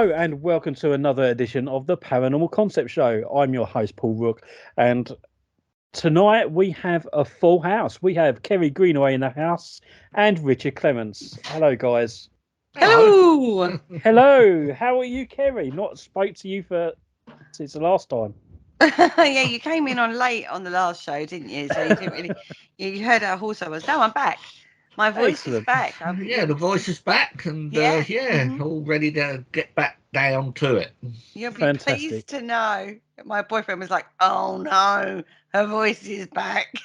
Hello and welcome to another edition of the Paranormal Concept Show. I'm your host, Paul Rook, and tonight we have a full house. We have Kerry Greenaway in the house and Richard Clements. Hello, guys. Hello. Hello. How are you, Kerry? Not spoke to you since the last time. Yeah, you came in on late on the last show, didn't you? So you didn't really. You heard how hoarse I was. No, I'm back. My voice is back. The voice is back, and all ready to get back down to it. You'll be pleased to know that my boyfriend was like, "Oh no, her voice is back."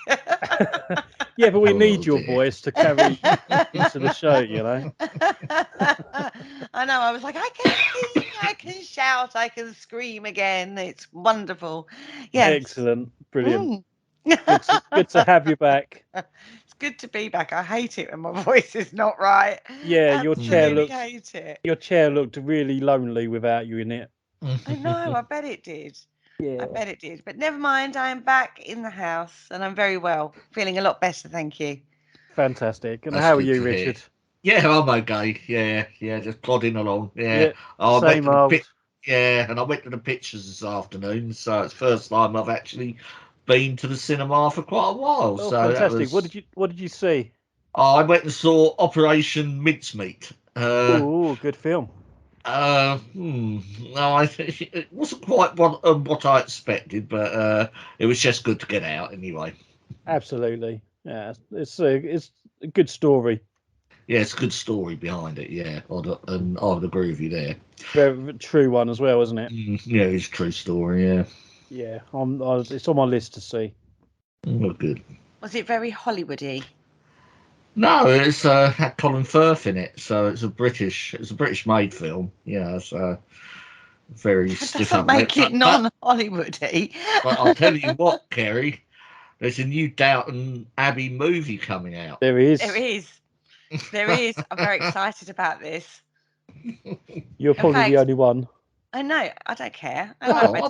Yeah, but we need your voice to carry into the show, you know. I know. I was like, I can sing, I can shout, I can scream again. It's wonderful. Yes. Excellent. Brilliant. Good to have you back. It's good to be back. I hate it when my voice is not right. Yeah, your chair looked looked really lonely without you in it. I know, I bet it did. Yeah. I bet it did. But never mind, I am back in the house and I'm very well. Feeling a lot better, thank you. Fantastic. And how are you, Richard? Yeah, I'm okay. Yeah, just plodding along. Yeah. Same old. And I went to the pictures this afternoon, so it's the first time I've actually been to the cinema for quite a while. Oh, so fantastic! What did you see? I went and saw Operation Mincemeat. Good film. No, it wasn't quite what I expected, but it was just good to get out anyway. Absolutely, yeah. It's a good story. Yeah, it's a good story behind it. Yeah, and I would agree with you there. Very true one as well, isn't it? Yeah, it's a true story. Yeah. Yeah, it's on my list to see. Oh, good. Was it very Hollywoody? No, it's had Colin Firth in it, so it's a British made film. Yeah, so very stiff. Doesn't make it non-Hollywoody. But I'll tell you what, Kerry, there's a new Downton Abbey movie coming out. There is. I'm very excited about this. You're probably the only one. I know. I don't care. I like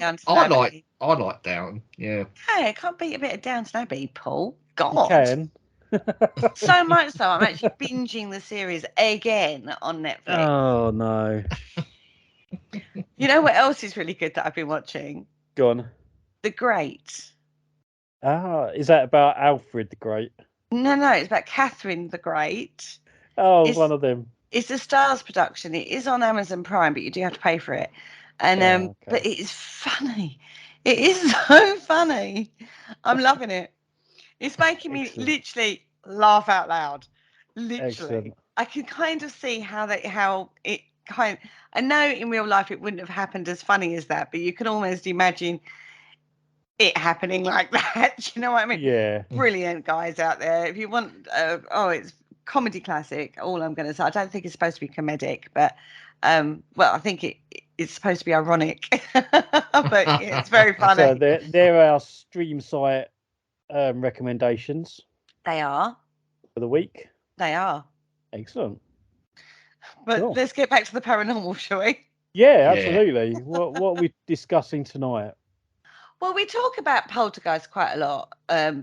Downton. Yeah. Hey, I can't beat a bit of Downton Abbey, Paul. God. You can. So much so, I'm actually binging the series again on Netflix. Oh no. You know what else is really good that I've been watching? Go on. The Great. Is that about Alfred the Great? No, it's about Catherine the Great. Oh, one of them. It's a Stars production. It is on Amazon Prime, but you do have to pay for it. And but it is funny. It is so funny. I'm loving it. It's making me literally laugh out loud. Literally. Excellent. I can kind of see I know in real life it wouldn't have happened as funny as that, but you can almost imagine it happening like that. Do you know what I mean? Yeah. Brilliant guys out there. If you want, it's comedy classic. All I'm going to say. I don't think it's supposed to be comedic, but I think it's supposed to be ironic. But it's very funny. So there are stream site recommendations. They are for the week. They are excellent. But cool. Let's get back to the paranormal, shall we? Yeah, absolutely. What are we discussing tonight? Well, we talk about poltergeist quite a lot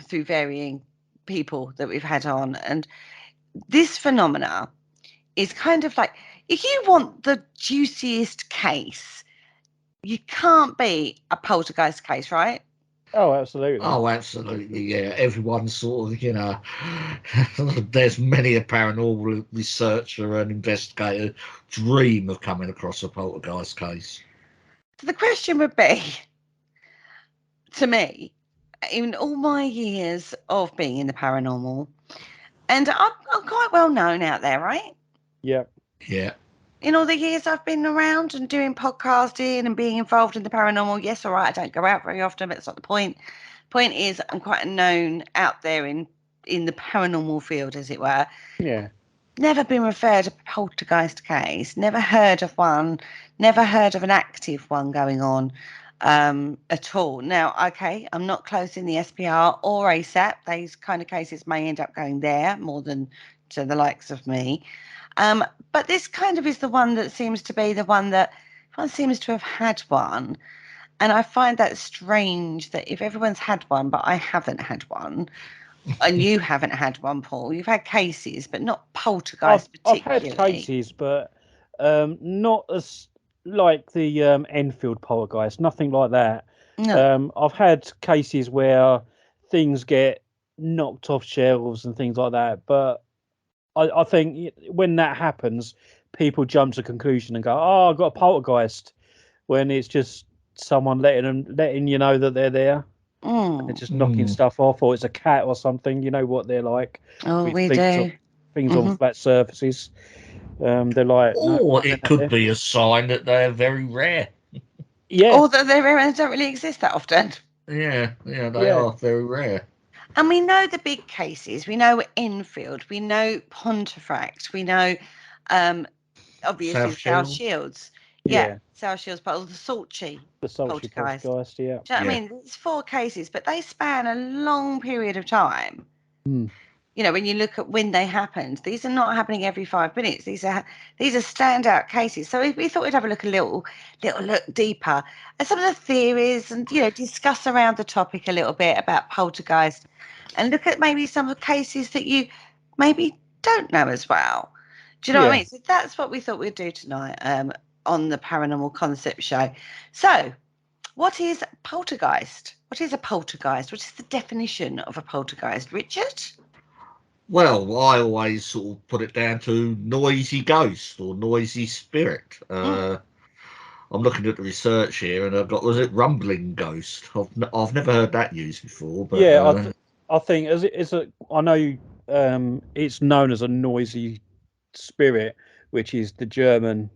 through varying people that we've had on, and this phenomena is kind of like, if you want the juiciest case, you can't beat a poltergeist case, right? Oh, absolutely. Oh, absolutely, yeah. Everyone's sort of, there's many a paranormal researcher and investigator dream of coming across a poltergeist case. So the question would be, to me, in all my years of being in the paranormal, and I'm quite well known out there, right? Yeah. Yeah. In all the years I've been around and doing podcasting and being involved in the paranormal, yes, all right, I don't go out very often, but that's not the point. Point is, I'm quite known out there in the paranormal field, as it were. Yeah. Never been referred to a poltergeist case, never heard of one, never heard of an active one going on at all. Now, okay, I'm not close in the SPR or ASAP. These kind of cases may end up going there more than to the likes of me. But this kind of is the one that seems to be the one that everyone seems to have had one. And I find that strange that if everyone's had one, but I haven't had one, and you haven't had one, Paul, you've had cases, but not poltergeist particularly. I've had cases, but not as like the Enfield Poltergeist, nothing like that. No. I've had cases where things get knocked off shelves and things like that, but I think when that happens, people jump to conclusion and go, "Oh, I've got a poltergeist," when it's just someone letting you know that they're there. They're just knocking stuff off, or it's a cat or something. You know what they're like. Oh, with we things do. on, things on flat surfaces. They're like, no, Or they're it not could there. be a sign that they're very rare. Yeah, Although they don't really exist that often. Yeah, they Yeah. are very rare. And we know the big cases. We know Enfield. We know Pontefract. We know, obviously, South South Shields. Shields. Yeah. South Shields, but the Saltchee the Sultry Poltergeist. Poltergeist. Yeah. Do you know what Yeah. I mean? It's 4 cases, but they span a long period of time. Mm. You know, when you look at when they happened, these are not happening every 5 minutes. These are standout cases. So we thought we'd have a little look deeper at some of the theories and, you know, discuss around the topic a little bit about poltergeist and look at maybe some of the cases that you maybe don't know as well. Do you know what I Yeah. mean? So that's what we thought we'd do tonight on the Paranormal Concept Show. So what is poltergeist? What is a poltergeist? What is the definition of a poltergeist, Richard? Well, I always sort of put it down to noisy ghost or noisy spirit. I'm looking at the research here, and I've got, was it rumbling ghost? I've never heard that used before, but Yeah. I think I know it's known as a noisy spirit, which is the German.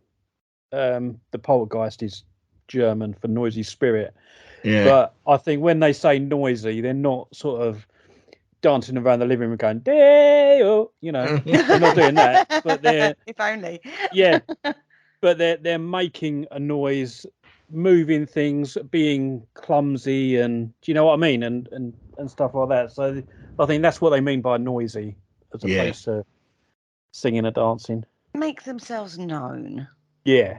The poltergeist is German for noisy spirit. yeah. But I think when they say noisy, they're not sort of dancing around the living room going "Deo," you know. They're not doing that, but they're if only. yeah, but they're making a noise, moving things, being clumsy, and do you know what I mean, and stuff like that. So I think that's what they mean by noisy, as Yeah. opposed to singing or dancing. Make themselves known Yeah,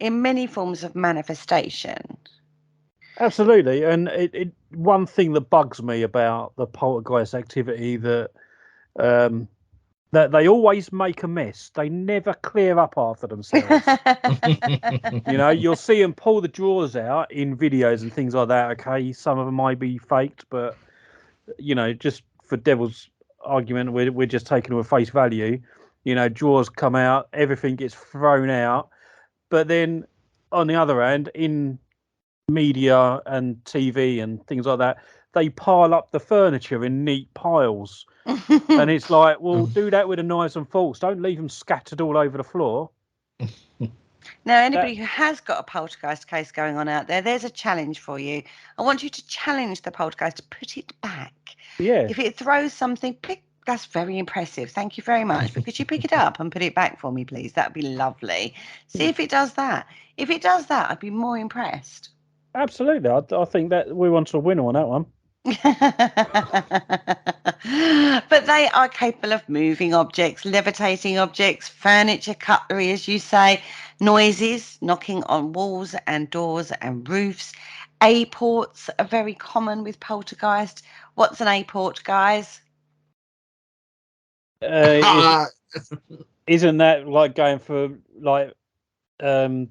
in many forms of manifestation. absolutely. And one thing that bugs me about the poltergeist activity that they always make a mess. They never clear up after themselves. You know, you'll see them pull the drawers out in videos and things like that. Okay, some of them might be faked, but you know, just for devil's argument, we're just taking them at face value. You know, drawers come out, everything gets thrown out, but then on the other hand, in media and TV and things like that, they pile up the furniture in neat piles. And it's like, well, do that with the knives and forks. Don't leave them scattered all over the floor. Now, anybody who has got a poltergeist case going on out there, there's a challenge for you. I want you to challenge the poltergeist to put it back. Yeah. If it throws something, that's very impressive. Thank you very much. But could you pick it up and put it back for me, please? That'd be lovely. See if it does that. If it does that, I'd be more impressed. Absolutely. I think that we want a winner on that one. But they are capable of moving objects, levitating objects, furniture, cutlery, as you say, noises, knocking on walls and doors and roofs. A-ports are very common with poltergeist. What's an A-port, guys? Isn't that like going for like when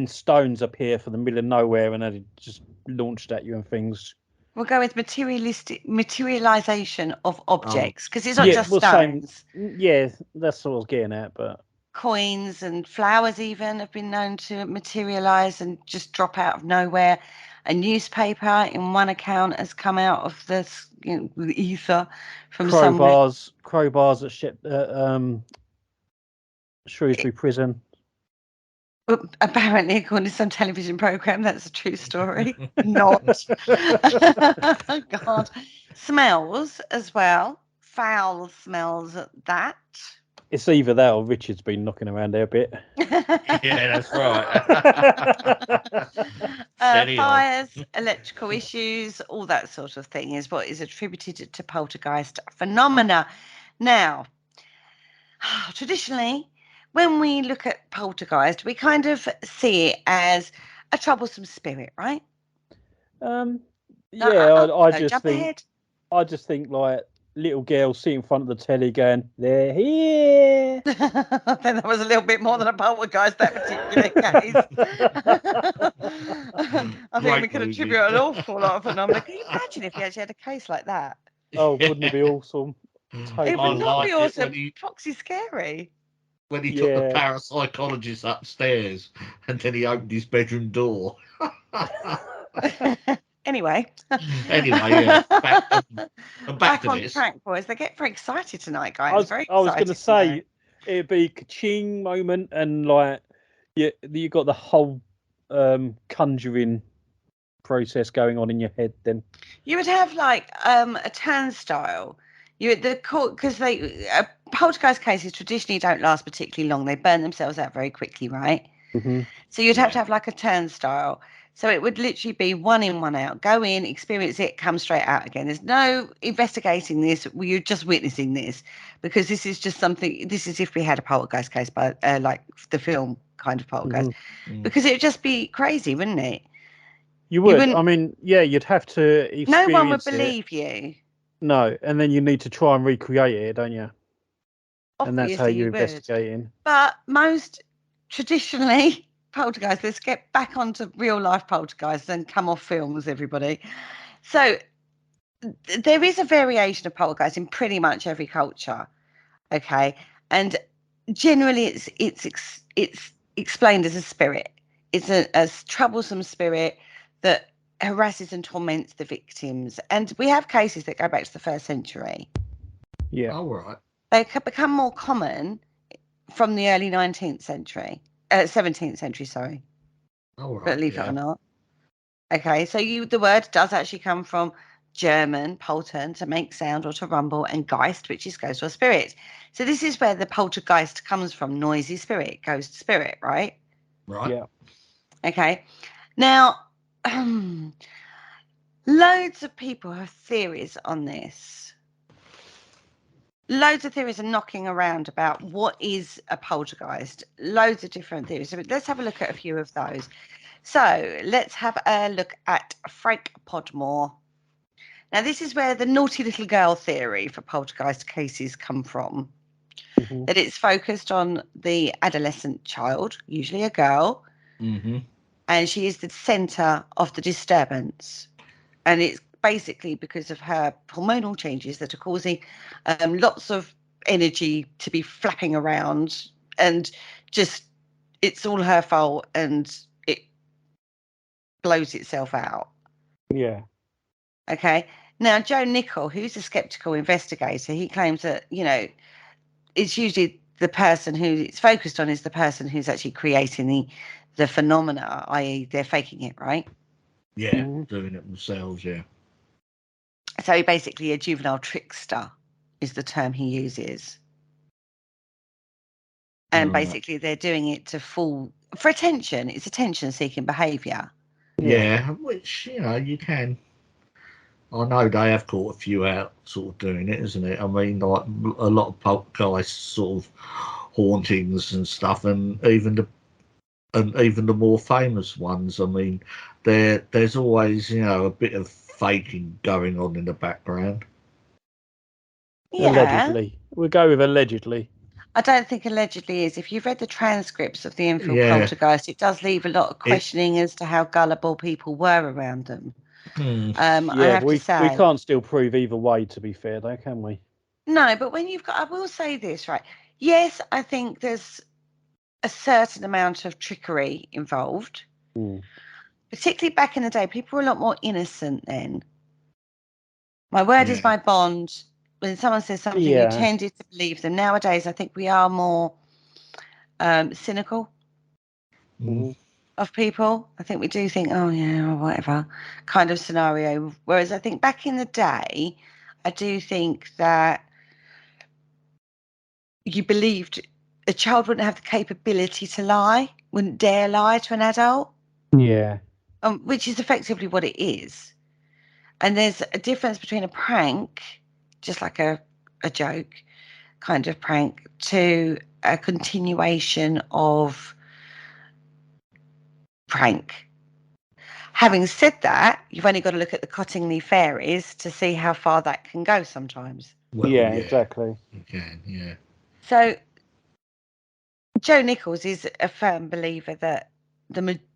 stones appear from the middle of nowhere and they're just launched at you and things? We'll go with materialization of objects because it's not just stones. Yeah, that's what I was getting at, but Coins and flowers even have been known to materialize and just drop out of nowhere. A newspaper, in one account, has come out of the ether from somewhere. crowbars at Shrewsbury Prison. Apparently, according to some television program, that's a true story. Not. Oh, God. Smells as well. Foul smells at that. It's either that or Richard's been knocking around there a bit. Yeah, that's right. Fires, electrical issues, all that sort of thing is what is attributed to poltergeist phenomena. Now, traditionally, when we look at poltergeist, we kind of see it as a troublesome spirit, right? Yeah, I jump ahead. just think like little girl sit in front of the telly going, "They're here." Then that was a little bit more than a poltergeist, that particular case. I think we Great could movie. attribute an awful lot of phenomena. Can you imagine if you actually had a case like that? Oh, wouldn't it be awesome? It Totally. would not be liked it awesome. Proxy scary. when he took the Yeah. parapsychologist upstairs and then he opened his bedroom door. Anyway. Anyway, yeah. Back to on this. track, boys. They get very excited tonight, guys. I was going to say, today. it'd be a ka-ching moment, and like you got the whole conjuring process going on in your head. Then You would have like a turnstile. Because poltergeist cases traditionally don't last particularly long. They burn themselves out very quickly, right? Mm-hmm. So you'd have to have like a turnstile. So it would literally be one in, one out. Go in, experience it, come straight out again. There's no investigating this. You're just witnessing this, because this is just something. This is if we had a poltergeist case, but like the film kind of poltergeist, because it would just be crazy, wouldn't it? You would. wouldn't- I mean, yeah, you'd have to experience No one would it. believe you. No, and then you need to try and recreate it, don't you? And that's how Obviously you're you would. investigating. But most traditionally, poltergeists, let's get back onto real life poltergeists and come off films, everybody. So there is a variation of poltergeist in pretty much every culture. Okay. And generally it's explained as a spirit. It's a troublesome spirit that harasses and torments the victims. And we have cases that go back to the 1st century. Yeah. All right. They could become more common from the early 17th century, sorry. All right. Believe it or not. Okay, so the word does actually come from German, poltern, to make sound or to rumble, and geist, which is ghost or spirit. So this is where the poltergeist comes from, noisy spirit, ghost spirit, right? Right. Yeah. Okay. Now, loads of people have theories on this. Loads of theories are knocking around about what is a poltergeist. Loads of different theories. So let's have a look at a few of those. So let's have a look at Frank Podmore. Now, this is where the naughty little girl theory for poltergeist cases come from. Mm-hmm. That it's focused on the adolescent child, usually a girl, and she is the centre of the disturbance. And it's basically because of her hormonal changes that are causing lots of energy to be flapping around, and just it's all her fault, and it blows itself out. Yeah. Okay. Now, Joe Nichol, who's a skeptical investigator, he claims that, it's usually the person who it's focused on is the person who's actually creating the phenomena, i.e. they're faking it, right? Yeah, doing it themselves, yeah. So basically a juvenile trickster is the term he uses. And basically they're doing it for attention. It's attention-seeking behaviour. Yeah, which, you can. I know they have caught a few out sort of doing it, isn't it? I mean, like a lot of poltergeist sort of hauntings and stuff, and even the more famous ones. I mean, there's always, a bit of faking going on in the background. Yeah. Allegedly. We'll go with allegedly. I don't think allegedly is. If you've read the transcripts of the Enfield Poltergeist, it does leave a lot of questioning as to how gullible people were around them. I have to say, we can't still prove either way, to be fair, though, can we? No, but when I will say this, right? Yes, I think there's a certain amount of trickery involved. Particularly back in the day, people were a lot more innocent then. My word is my bond. When someone says something, you tended to believe them. Nowadays, I think we are more cynical of people. I think we do think, oh, yeah, or whatever kind of scenario. Whereas I think back in the day, I do think that you believed a child wouldn't have the capability to lie, wouldn't dare lie to an adult. Yeah. Which is effectively what it is. And there's a difference between a prank, just like a joke kind of prank, to a continuation of prank. Having said that, you've only got to look at the Cottingley fairies to see how far that can go sometimes. Well, Yeah, exactly. You can, yeah. So Joe Nichols is a firm believer that like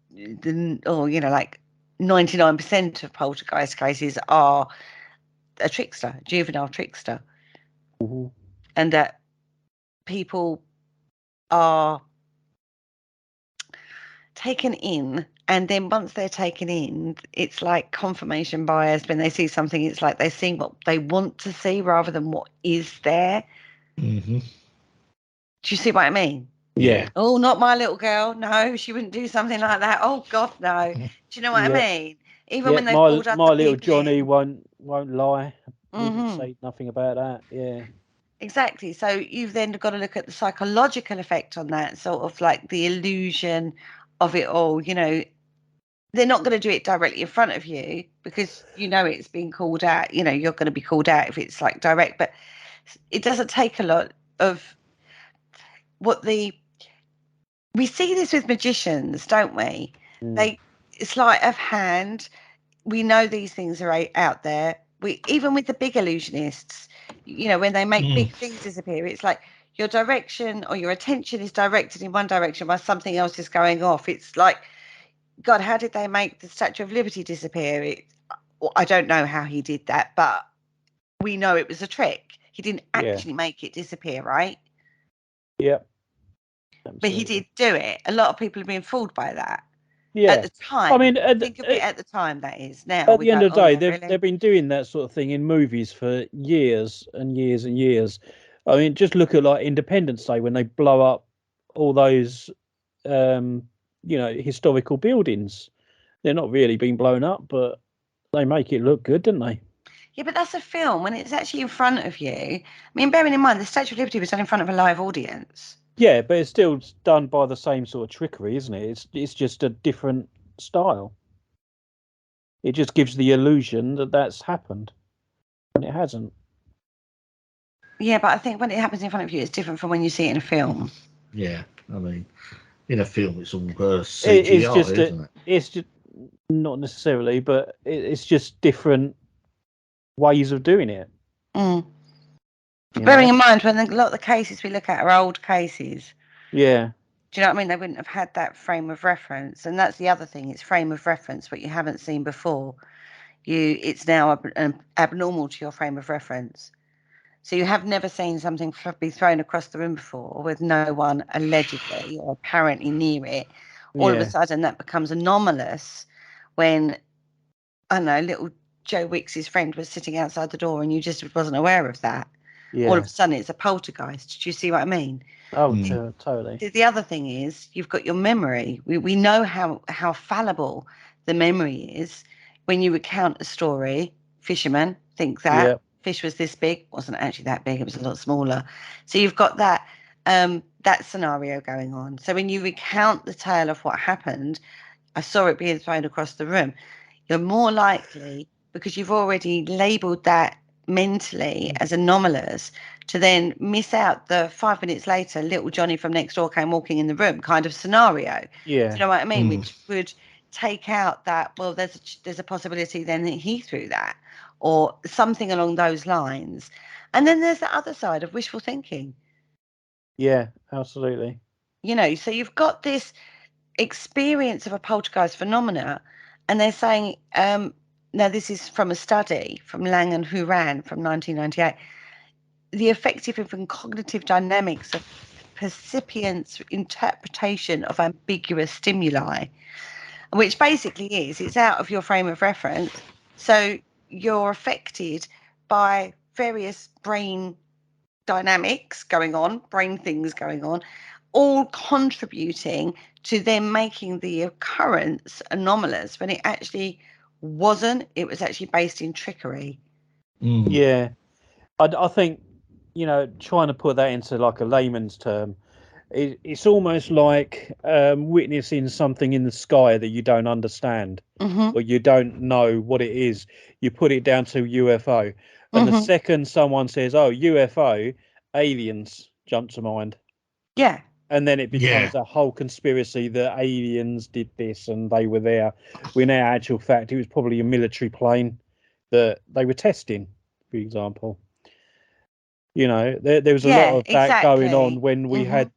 99% of poltergeist cases are a trickster, juvenile trickster, Mhm. and that people are taken in, and then once they're taken in, it's like confirmation bias. When they see something, it's like they're seeing what they want to see rather than what is there. Mm-hmm. Do you see what I mean? Yeah. Oh, not my little girl. No, she wouldn't do something like that. Oh God, no. Do you know what I Yeah. mean? Even Yeah, when they've pulled other my little people Johnny in. won't lie. Wouldn't Hmm. say nothing about that. Yeah. Exactly. So you've then got to look at the psychological effect on that, sort of like the illusion of it all. They're not going to do it directly in front of you because it's being called out. You're going to be called out if it's like direct, but it doesn't take a lot of we see this with magicians, don't we? Mm. It's like of hand. We know these things are out there. Even with the big illusionists, when they make big things disappear, it's like your direction or your attention is directed in one direction while something else is going off. It's like, God, how did they make the Statue of Liberty disappear? I don't know how he did that, but we know it was a trick. He didn't Yeah. actually make it disappear, right? Yep. But he Absolutely. did do it. A lot of people have been fooled by that. At Yeah. the time, I mean, think of it at the time, that is. Now at we the end go, of the oh day, yeah, they've really? been doing that sort of thing in movies for years and years and years. I mean, just look at like Independence Day when they blow up all those, historical buildings. They're not really being blown up, but they make it look good, don't they? Yeah, but that's a film when it's actually in front of you. I mean, bearing in mind, the Statue of Liberty was done in front of a live audience. Yeah, but it's still done by the same sort of trickery, isn't it? It's just a different style. It just gives the illusion that that's happened, and it hasn't. Yeah, but I think when it happens in front of you, it's different from when you see it in a film. Yeah, I mean, in a film, it's all It's CGI, just isn't it? it's just not necessarily, but it's just different ways of doing it. Mm. You Bearing know? in mind, when a lot of the cases we look at are old cases, Yeah, do you know what I mean? They wouldn't have had that frame of reference, and that's the other thing. It's frame of reference, what you haven't seen before. It's now abnormal to your frame of reference. So you have never seen something be thrown across the room before with no one allegedly or apparently near it. All of a yeah, sudden, that becomes anomalous when, I don't know, little Joe Wicks's friend was sitting outside the door and you just wasn't aware of that. All of yeah. a sudden, it's a poltergeist. Do you see what I mean? Oh, Mm. totally. The other thing is you've got your memory. We know how fallible the memory is. When you recount a story, fishermen think that Yeah, fish was this big, wasn't actually that big, it was a lot smaller. So you've got that scenario going on. So when you recount the tale of what happened, I saw it being thrown across the room, you're more likely, because you've already labeled that mentally as anomalous, to then miss out the 5 minutes later, little Johnny from next door came walking in the room kind of scenario. Do yeah, you know what I mean? Mm. Which would take out that, well, there's a possibility then that he threw that or something along those lines. And then there's the other side of wishful thinking. yeah. Absolutely. So you've got this experience of a poltergeist phenomena, and they're saying, now this is from a study from Lang and Huran from 1998, the affective and cognitive dynamics of percipient's interpretation of ambiguous stimuli, which basically is it's out of your frame of reference, so you're affected by various brain dynamics going on, brain things going on, all contributing to them making the occurrence anomalous when it actually wasn't. It was actually based in trickery. Mm. Yeah, I think trying to put that into like a layman's term, it's almost like witnessing something in the sky that you don't understand Mm-hmm. or you don't know what it is. You put it down to UFO, and the Mm-hmm. second someone says, "Oh, UFO, aliens," jump to mind. Yeah. And then it Yeah. becomes a whole conspiracy that aliens did this and they were there. When in actual fact, it was probably a military plane that they were testing, for example. You know, there was a lot of that going on exactly. when we had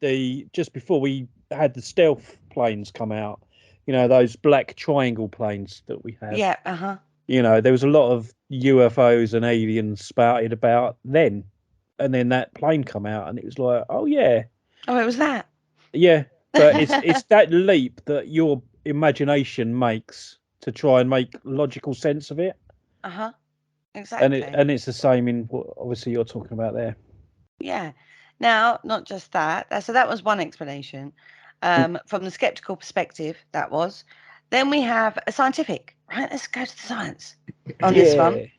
just before we had the stealth planes come out. You know, those black triangle planes that we have. Yeah, You know, there was a lot of UFOs and aliens spouted about then, and then that plane come out, and it was like, oh yeah, Oh, it was that. yeah. But it's that leap that your imagination makes to try and make logical sense of it. Exactly. And it's the same in what obviously you're talking about there. Yeah. Now, not just that. So that was one explanation. From the skeptical perspective, that was. Then we have a scientific. Right, let's go to the science on this one.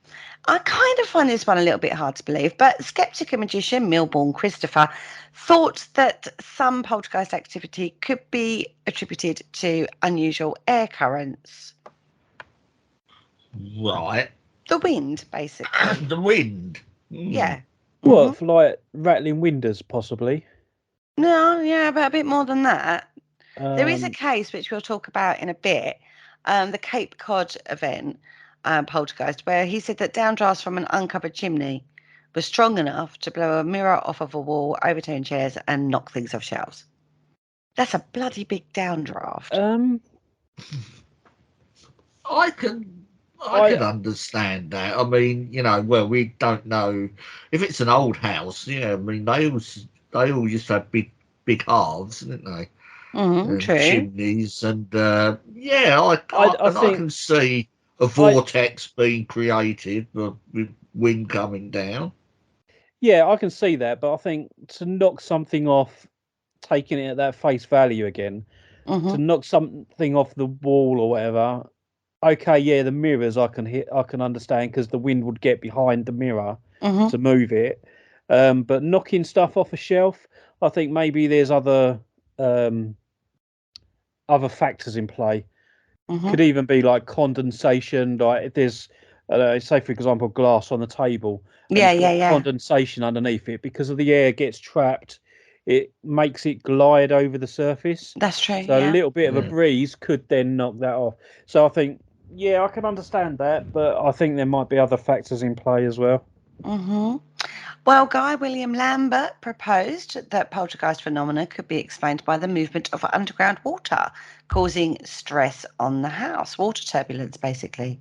I kind of find this one a little bit hard to believe, but skeptic and magician Milbourne Christopher thought that some poltergeist activity could be attributed to unusual air currents. Right. The wind, basically. The wind. Yeah. What, for like rattling windows, possibly? No, yeah, but a bit more than that. There is a case which we'll talk about in a bit, the Cape Cod event, poltergeist, where he said that downdrafts from an uncovered chimney were strong enough to blow a mirror off of a wall, overturn chairs, and knock things off shelves. That's a bloody big downdraft. I can understand that. I mean, you know, well, we don't know if it's an old house. Yeah, I mean, they all used to have big hearths, didn't they? True. Chimneys and I can see a vortex being created with wind coming down. Yeah, I can see that, but I think to knock something off, taking it at that face value again, to knock something off the wall or whatever. Okay, yeah, the mirrors I can understand because the wind would get behind the mirror to move it. But knocking stuff off a shelf, I think maybe there's other factors in play. Could even be like condensation, like if there's say for example glass on the table, condensation underneath it because of the air gets trapped, it makes it glide over the surface. That's true. So a little bit of a breeze could then knock that off. So I think, yeah, I can understand that, but I think there might be other factors in play as well. Well, Guy William Lambert proposed that poltergeist phenomena could be explained by the movement of underground water causing stress on the house, water turbulence basically,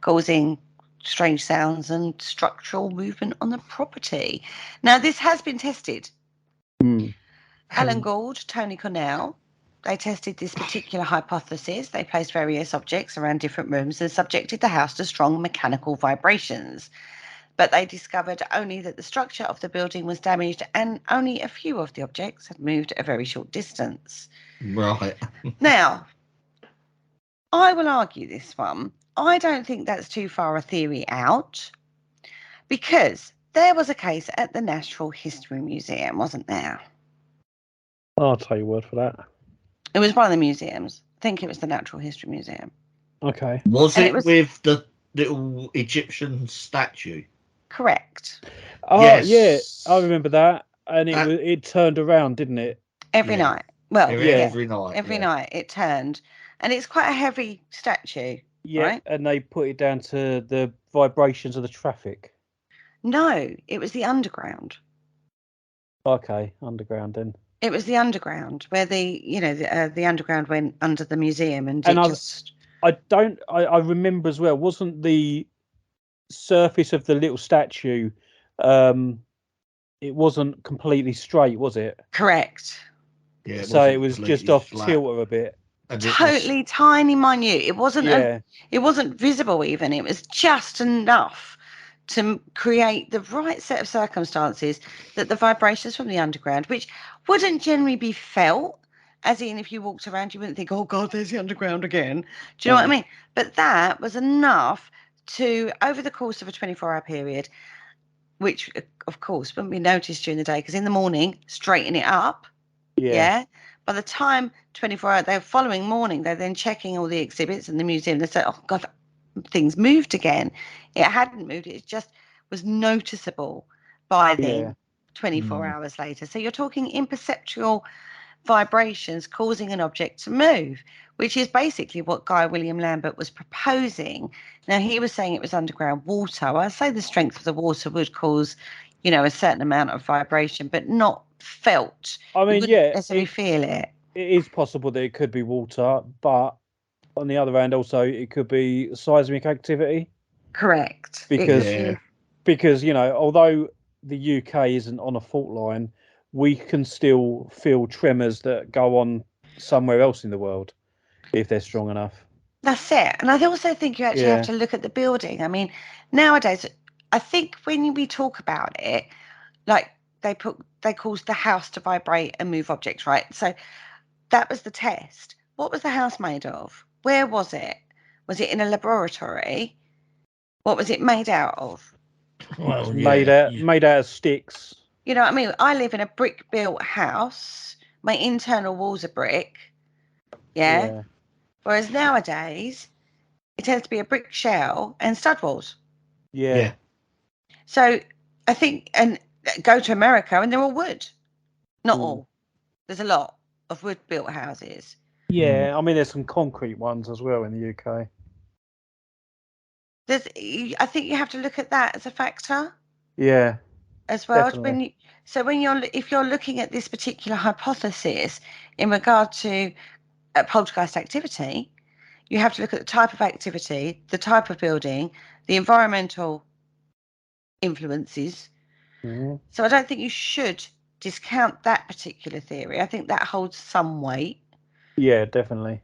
causing strange sounds and structural movement on the property. Now, this has been tested. Alan Gould, Tony Cornell, they tested this particular hypothesis. They placed various objects around different rooms and subjected the house to strong mechanical vibrations. But they discovered only that the structure of the building was damaged and only a few of the objects had moved a very short distance. Right. Now, I will argue this one. I don't think that's too far a theory out because there was a case at the Natural History Museum, wasn't there? I'll take your word for that. It was one of the museums. I think it was the Natural History Museum. Okay. Was it with the little Egyptian statue? Correct. Oh, yes. Yeah, I remember that. And it turned around, didn't it? Every night. Well, every night. Every night it turned. And it's quite a heavy statue. Yeah, right? And they put it down to the vibrations of the traffic. No, it was the underground. Okay, underground then. It was the underground where the underground went under the museum and I remember as well, wasn't the surface of the little statue it wasn't completely straight, was it? Correct. Yeah, so it was just off kilter a bit. Totally tiny, minute. It wasn't it wasn't visible even. It was just enough to create the right set of circumstances that the vibrations from the underground, which wouldn't generally be felt, as in if you walked around you wouldn't think, oh God, there's the underground again. Do you know what I mean? But that was enough to, over the course of a 24-hour period, which of course wouldn't be noticed during the day because in the morning, straighten it up. Yeah. By the time 24 hours, the following morning, they're then checking all the exhibits in the museum. They say, oh God, things moved again. It hadn't moved. It just was noticeable by then, 24 hours later. So you're talking imperceptual vibrations causing an object to move, which is basically what Guy William Lambert was proposing. Now, he was saying it was underground water. I say the strength of the water would cause, a certain amount of vibration, but not felt. I You mean, wouldn't yeah, necessarily feel it. it is possible that it could be water, but on the other hand, also it could be seismic activity. Correct. Because Yeah. because although the UK isn't on a fault line, we can still feel tremors that go on somewhere else in the world if they're strong enough. That's it. And I also think you actually have Yeah. to look at the building. I mean, nowadays, I think when we talk about it, like they cause the house to vibrate and move objects, right? So that was the test. What was the house made of? Where was it? Was it in a laboratory? What was it made out of? Well, made out of sticks. You know what I mean? I live in a brick built house. My internal walls are brick. Yeah. Whereas nowadays, it tends to be a brick shell and stud walls. Yeah. So I think, and go to America and they're all wood. Not Mm. all. There's a lot of wood built houses. Yeah, I mean, there's some concrete ones as well in the UK. I think you have to look at that as a factor. Yeah. As well. Definitely. If you're looking at this particular hypothesis in regard to poltergeist activity, you have to look at the type of activity, the type of building, the environmental influences. Mhm. So I don't think you should discount that particular theory. I think that holds some weight. Yeah, definitely.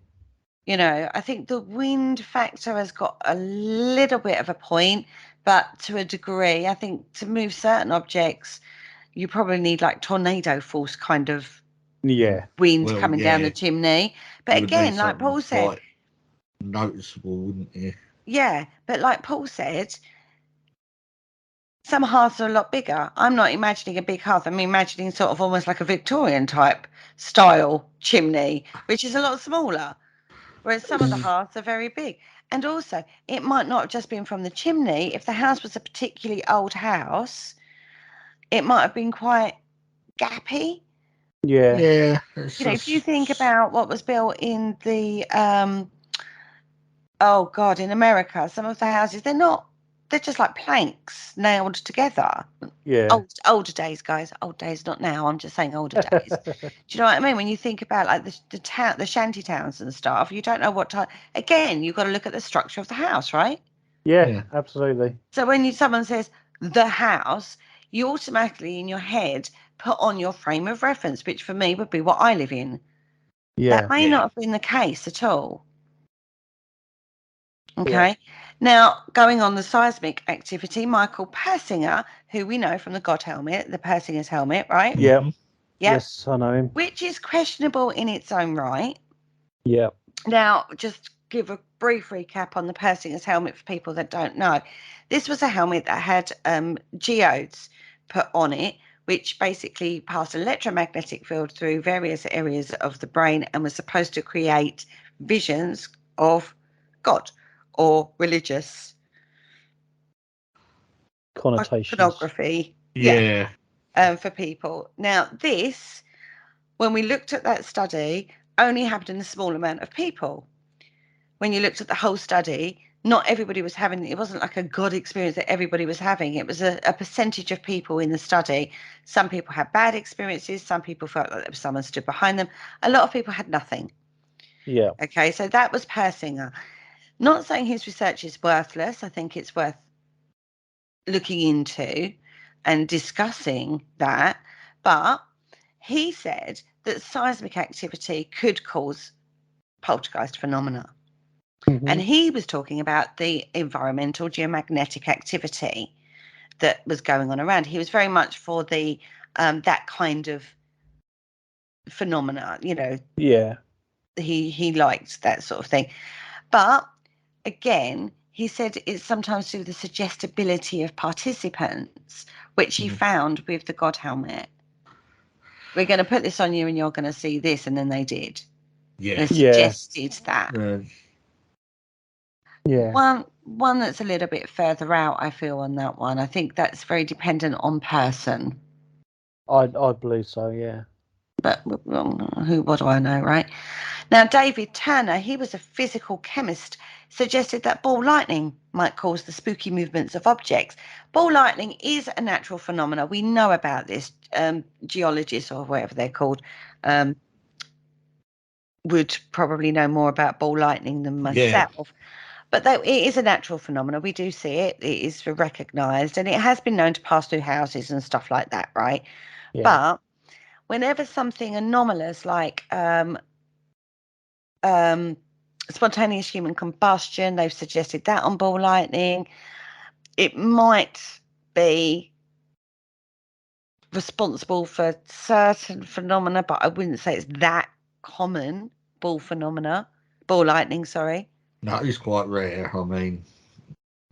I think the wind factor has got a little bit of a point, but to a degree, I think to move certain objects, you probably need like tornado force kind of wind coming down the chimney. But again, like Paul said, noticeable, wouldn't you? Yeah, but like Paul said, some hearths are a lot bigger. I'm not imagining a big hearth. I'm imagining sort of almost like a Victorian type style chimney, which is a lot smaller. Whereas some of the hearths are very big. And also, it might not have just been from the chimney. If the house was a particularly old house, it might have been quite gappy. Yeah. If you think about what was built in the in America, some of the houses, they're just like planks nailed together. Yeah. Older days, guys. Old days, not now. I'm just saying older days. Do you know what I mean? When you think about like the shanty towns and stuff, you don't know what time. Again, you've got to look at the structure of the house, right? Yeah, absolutely. So when someone says the house, you automatically in your head put on your frame of reference, which for me would be what I live in. Yeah. That may not have been the case at all. Okay. Yeah. Now, going on the seismic activity, Michael Persinger, who we know from the God helmet, the Persinger's helmet, right? Yeah. Yep. Yes, I know him. Which is questionable in its own right. Yeah. Now, just give a brief recap on the Persinger's helmet for people that don't know. This was a helmet that had geodes put on it, which basically passed an electromagnetic field through various areas of the brain and was supposed to create visions of God or religious connotations. Iconography. Yeah. For people. Now, this, when we looked at that study, only happened in a small amount of people. When you looked at the whole study, not everybody was having, it wasn't like a God experience that everybody was having. It was a percentage of people in the study. Some people had bad experiences. Some people felt like there was someone stood behind them. A lot of people had nothing. Yeah. Okay, so that was Persinger. Not saying his research is worthless. I think it's worth looking into and discussing that. But he said that seismic activity could cause poltergeist phenomena. Mm-hmm. And he was talking about the environmental geomagnetic activity that was going on around. He was very much for the that kind of phenomena, Yeah. He liked that sort of thing. But again, he said it's sometimes through the suggestibility of participants, which he found with the God helmet. We're going to put this on you and you're going to see this. And then they did. Yeah. They suggested that. Yeah. One that's a little bit further out, I feel, on that one. I think that's very dependent on person. I believe so, yeah. But what do I know, right? Now, David Turner, he was a physical chemist, suggested that ball lightning might cause the spooky movements of objects. Ball lightning is a natural phenomenon. We know about this. Geologists, or whatever they're called, would probably know more about ball lightning than myself. But it is a natural phenomenon. We do see it. It is recognised, and it has been known to pass through houses and stuff like that, right? Yeah. But whenever something anomalous like spontaneous human combustion, they've suggested that on ball lightning, it might be responsible for certain phenomena, but I wouldn't say it's that common. Ball lightning, sorry. That is quite rare, I mean,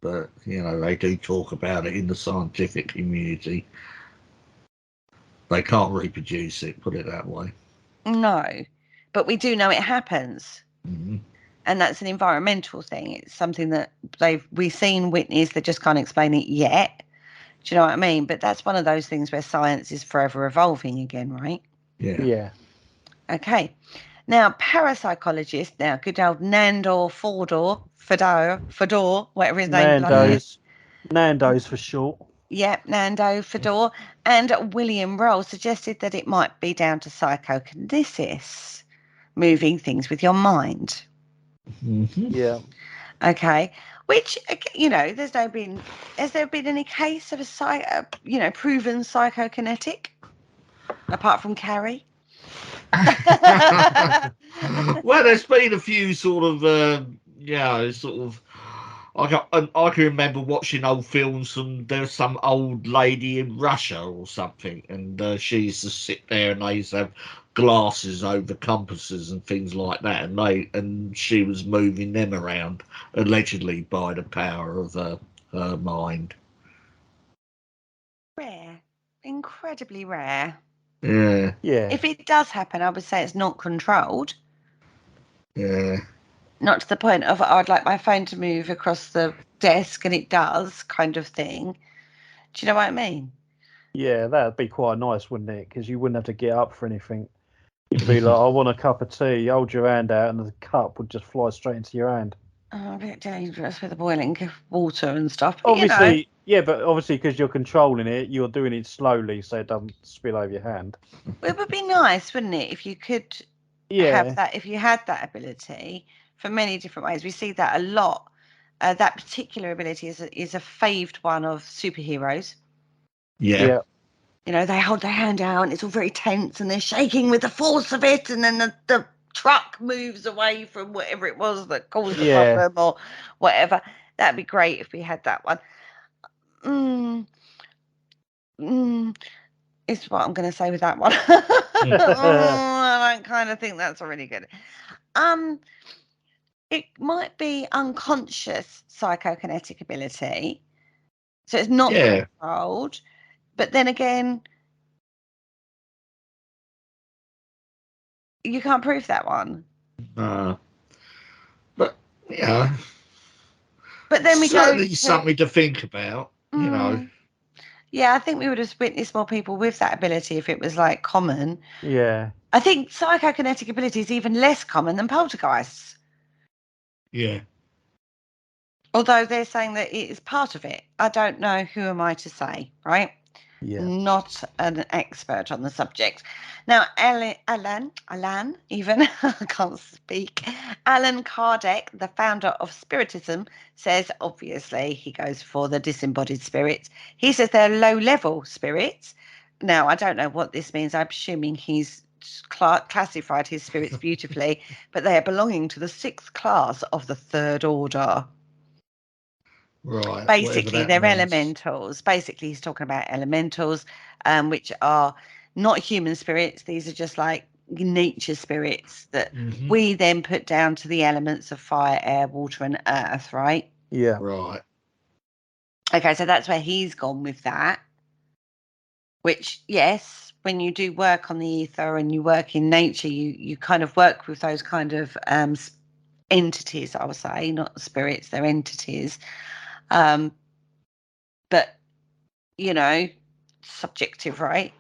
but, you know, they do talk about it in the scientific community. They can't reproduce it, put it that way. No, but we do know it happens. Mm-hmm. And that's an environmental thing. It's something that we've seen, witnessed, they just can't explain it yet. Do you know what I mean? But that's one of those things where science is forever evolving again, right? Yeah. Okay. Now, parapsychologist, good old Nandor Fodor, whatever his name is. Nando's for short. Yep, Nando Fodor and William Roll suggested that it might be down to psychokinesis, moving things with your mind. Mm-hmm. Yeah. Okay, which, you know, has there been any case of a proven psychokinetic apart from Carrie? Well, there's been a few sort of, I can remember watching old films from there's some old lady in Russia or something, and she used to sit there and they used to have glasses over compasses and things like that, and she was moving them around allegedly by the power of her mind. Rare, incredibly rare. Yeah. If it does happen, I would say it's not controlled. Yeah. Not to the point of I'd like my phone to move across the desk and it does, kind of thing. Do you know what I mean? Yeah, that'd be quite nice, wouldn't it? Because you wouldn't have to get up for anything. You'd be like, I want a cup of tea. You hold your hand out, and the cup would just fly straight into your hand. Oh, a bit dangerous with the boiling water and stuff. But, obviously, yeah, but obviously because you're controlling it, you're doing it slowly so it doesn't spill over your hand. It would be nice, wouldn't it, if you could have that, if you had that ability for many different ways. We see that a lot. That particular ability is a faved one of superheroes. Yeah. You know, they hold their hand out and it's all very tense and they're shaking with the force of it, and then the truck moves away from whatever it was that caused the problem or whatever. That'd be great if we had that one. Is what I'm going to say with that one. I kind of think that's really good. It might be unconscious psychokinetic ability, so it's not controlled. But then again, you can't prove that one. But yeah. But then we certainly something to think about, you know. Yeah, I think we would have witnessed more people with that ability if it was like common. Yeah. I think psychokinetic ability is even less common than poltergeists. Yeah. Although they're saying that it is part of it. I don't know. Who am I to say, right? Yeah. Not an expert on the subject. Now, Alan, even, I can't speak. Alan Kardec, the founder of Spiritism, says, obviously, he goes for the disembodied spirits. He says they're low-level spirits. Now, I don't know what this means. I'm assuming he's classified his spirits beautifully, but they are belonging to the 6th class of the 3rd order. Right. Basically, they're elementals. Basically, he's talking about elementals, which are not human spirits. These are just like nature spirits that we then put down to the elements of fire, air, water, and earth, right? Yeah. Right. Okay, so that's where he's gone with that. Which, yes, when you do work on the ether and you work in nature, you kind of work with those kind of entities, I would say, not spirits, they're entities. But, you know, subjective, right?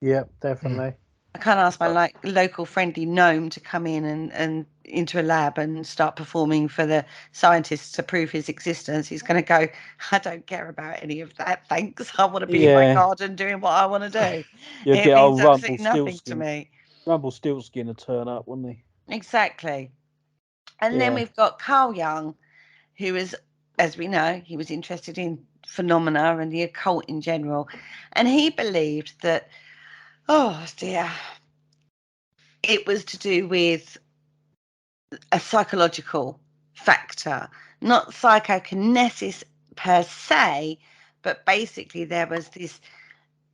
Yeah, definitely. I can't ask my local friendly gnome to come in and into a lab and start performing for the scientists to prove his existence. He's going to go, I don't care about any of that, thanks. I want to be in my garden doing what I want to do. You'll It get means old absolutely nothing to me. Rumpelstiltskin to turn up, wouldn't he? Exactly. And then we've got Carl Jung, who is, as we know, he was interested in phenomena and the occult in general. And he believed that, oh dear, it was to do with a psychological factor, not psychokinesis per se, but basically there was this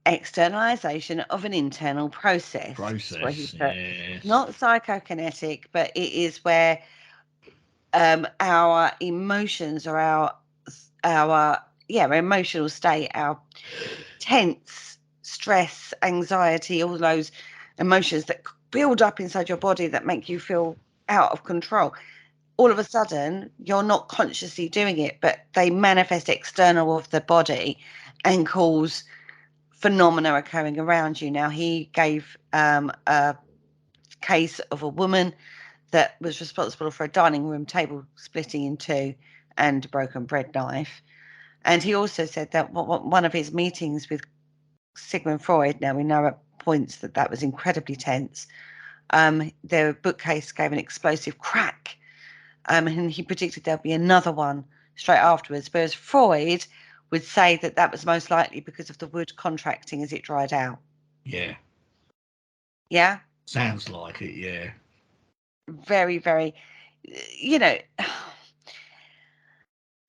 externalization of an internal process. Yes. Not psychokinetic, but it is where our emotions or our emotional state, our tense, stress, anxiety, all those emotions that build up inside your body that make you feel out of control. All of a sudden, you're not consciously doing it, but they manifest external of the body and cause phenomena occurring around you. Now, he gave a case of a woman that was responsible for a dining room table splitting in two and a broken bread knife. And he also said that one of his meetings with Sigmund Freud, now we know at points that was incredibly tense, their bookcase gave an explosive crack, and he predicted there'll be another one straight afterwards, whereas Freud would say that was most likely because of the wood contracting as it dried out. Yeah? Sounds like it, yeah. Very, very,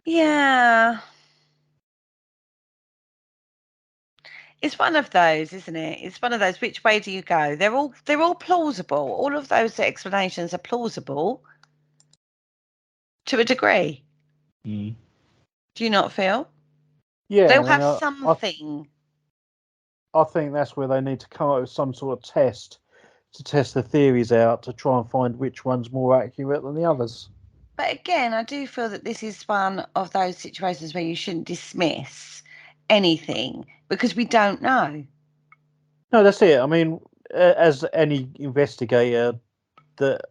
yeah. It's one of those, isn't it? It's one of those. Which way do you go? They're all plausible. All of those explanations are plausible to a degree. Mm. Do you not feel? Yeah, They'll have something. I think that's where they need to come up with some sort of test to test the theories out to try and find which one's more accurate than the others. But again, I do feel that this is one of those situations where you shouldn't dismiss anything because we don't know. No, that's it. I mean, as any investigator that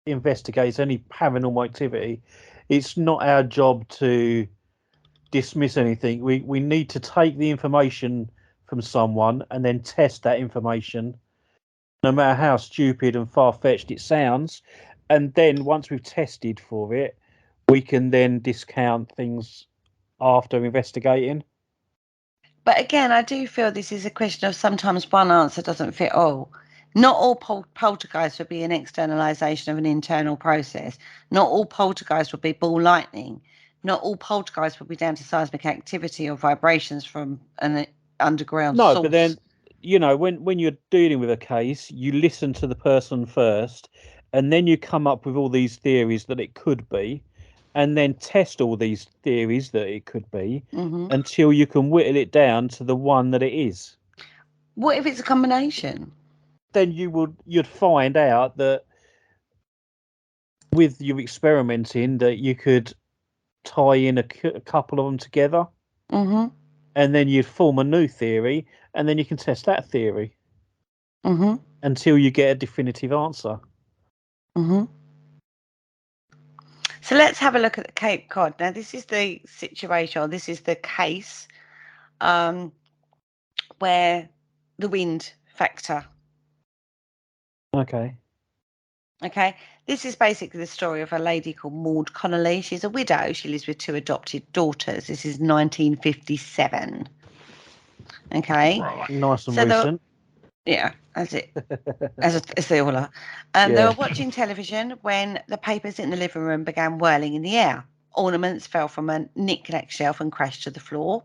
investigates any paranormal activity, it's not our job to dismiss anything. We need to take the information from someone and then test that information, no matter how stupid and far-fetched it sounds. And then once we've tested for it, we can then discount things after investigating. But again, I do feel this is a question of sometimes one answer doesn't fit all. Not all poltergeists would be an externalization of an internal process. Not all poltergeists would be ball lightning. Not all poltergeists would be down to seismic activity or vibrations from an underground source. But then, when you're dealing with a case, you listen to the person first, and then you come up with all these theories that it could be, and then test all these theories that it could be until you can whittle it down to the one that it is. What if it's a combination? Then you'd find out that with your experimenting that you could tie in a couple of them together, and then you'd form a new theory, and then you can test that theory until you get a definitive answer. So let's have a look at the Cape Cod. Now, this is the situation, or this is the case where the wind factor. Okay. This is basically the story of a lady called Maud Connolly. She's a widow. She lives with 2 adopted daughters. This is 1957. Okay. Right. Nice and recent. As they all are. They were watching television when the papers in the living room began whirling in the air. Ornaments fell from a knick-knack shelf and crashed to the floor,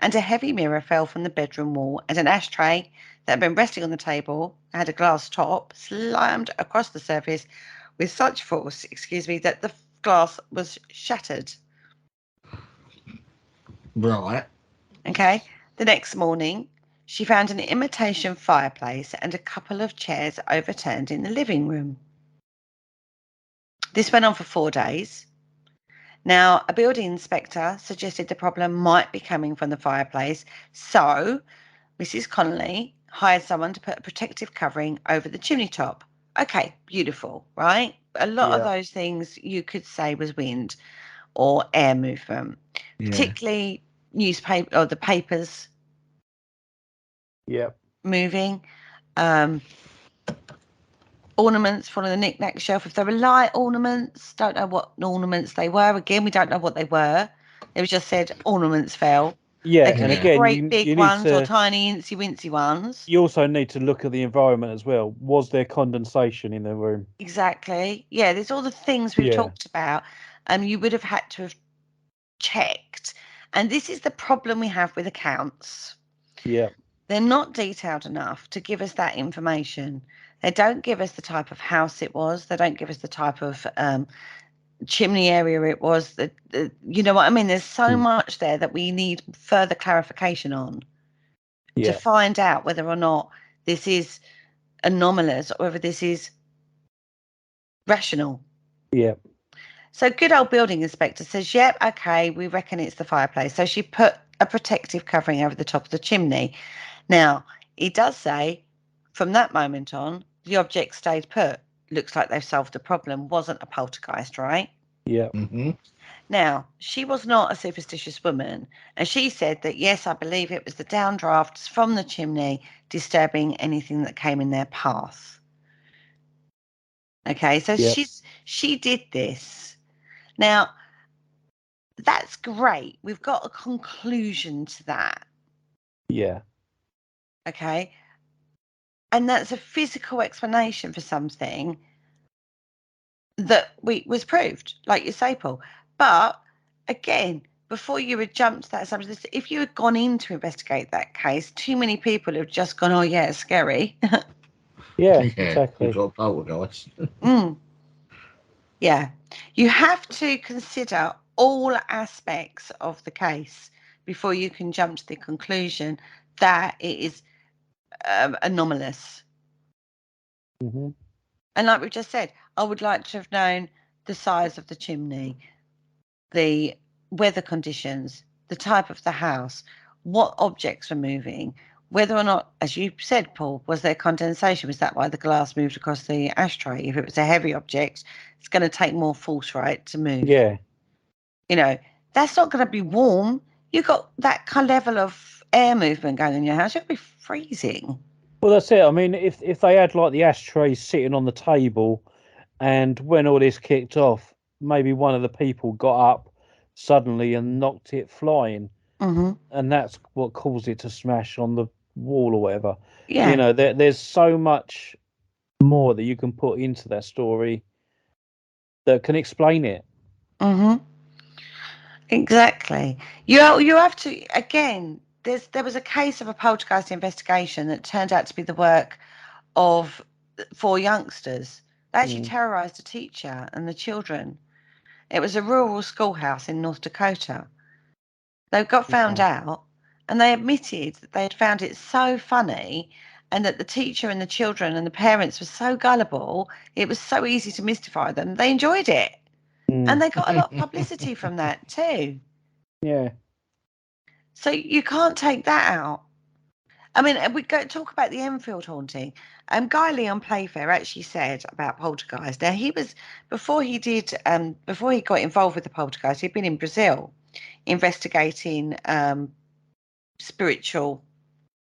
and a heavy mirror fell from the bedroom wall, and an ashtray that had been resting on the table, had a glass top, slammed across the surface with such force, that the glass was shattered. Right. Okay. The next morning, she found an imitation fireplace and a couple of chairs overturned in the living room. This went on for 4 days. Now, a building inspector suggested the problem might be coming from the fireplace, so Mrs. Connolly hired someone to put a protective covering over the chimney top. Okay, beautiful, right? A lot of those things you could say was wind or air movement, particularly newspaper or the papers moving. Ornaments from the knick-knack shelf. If they were light ornaments, don't know what ornaments they were. Again, we don't know what they were. It was just said ornaments fell. Yeah, They could and be again, great big you need ones or to, tiny incy-wincy ones. you also need to look at the environment as well. Was there condensation in the room? Exactly. Yeah, there's all the things we've talked about. You would have had to have checked. And this is the problem we have with accounts. Yeah. They're not detailed enough to give us that information. They don't give us the type of house it was. They don't give us the type of chimney area it was. You know what I mean? There's so much there that we need further clarification on to find out whether or not this is anomalous or whether this is rational. Yeah. So good old building inspector says, yep, okay, we reckon it's the fireplace. So she put a protective covering over the top of the chimney. Now, he does say, from that moment on, the object stayed put. Looks like they've solved the problem. Wasn't a poltergeist, right? Yeah. Mm-hmm. Now, she was not a superstitious woman. And she said that, yes, I believe it was the downdrafts from the chimney disturbing anything that came in their path. Okay, so she did this. Now, that's great. We've got a conclusion to that. Yeah. Okay. And that's a physical explanation for something that was proved, like you say, Paul. But again, before you would jump to that assumption, if you had gone in to investigate that case, too many people have just gone, oh, yeah, it's scary. Yeah, exactly. You've got poltergeist. Yeah. You have to consider all aspects of the case before you can jump to the conclusion that it is anomalous. Mm-hmm. And like we just said, I would like to have known the size of the chimney, the weather conditions, the type of the house, what objects were moving, whether or not, as you said, Paul, was there condensation? Was that why the glass moved across the ashtray? If it was a heavy object, it's going to take more force, right, to move. Yeah. You know, that's not going to be warm. You've got that kind of level of air movement going in your house. You'll be freezing. Well, that's it. I mean, if they had like the ashtrays sitting on the table, and when all this kicked off, maybe one of the people got up suddenly and knocked it flying, and that's what caused it to smash on the wall or whatever. Yeah. You know, there's so much more that you can put into that story that can explain it. Exactly. You have to, again, there was a case of a poltergeist investigation that turned out to be the work of 4 youngsters. They actually terrorized a teacher and the children. It was a rural schoolhouse in North Dakota. They got found out and they admitted that they had found it so funny and that the teacher and the children and the parents were so gullible, it was so easy to mystify them. They enjoyed it. And they got a lot of publicity from that too. Yeah. So you can't take that out. I mean, we go talk about the Enfield haunting. Guy Leon Playfair actually said about Poltergeist. Now before he got involved with the Poltergeist, he'd been in Brazil investigating spiritual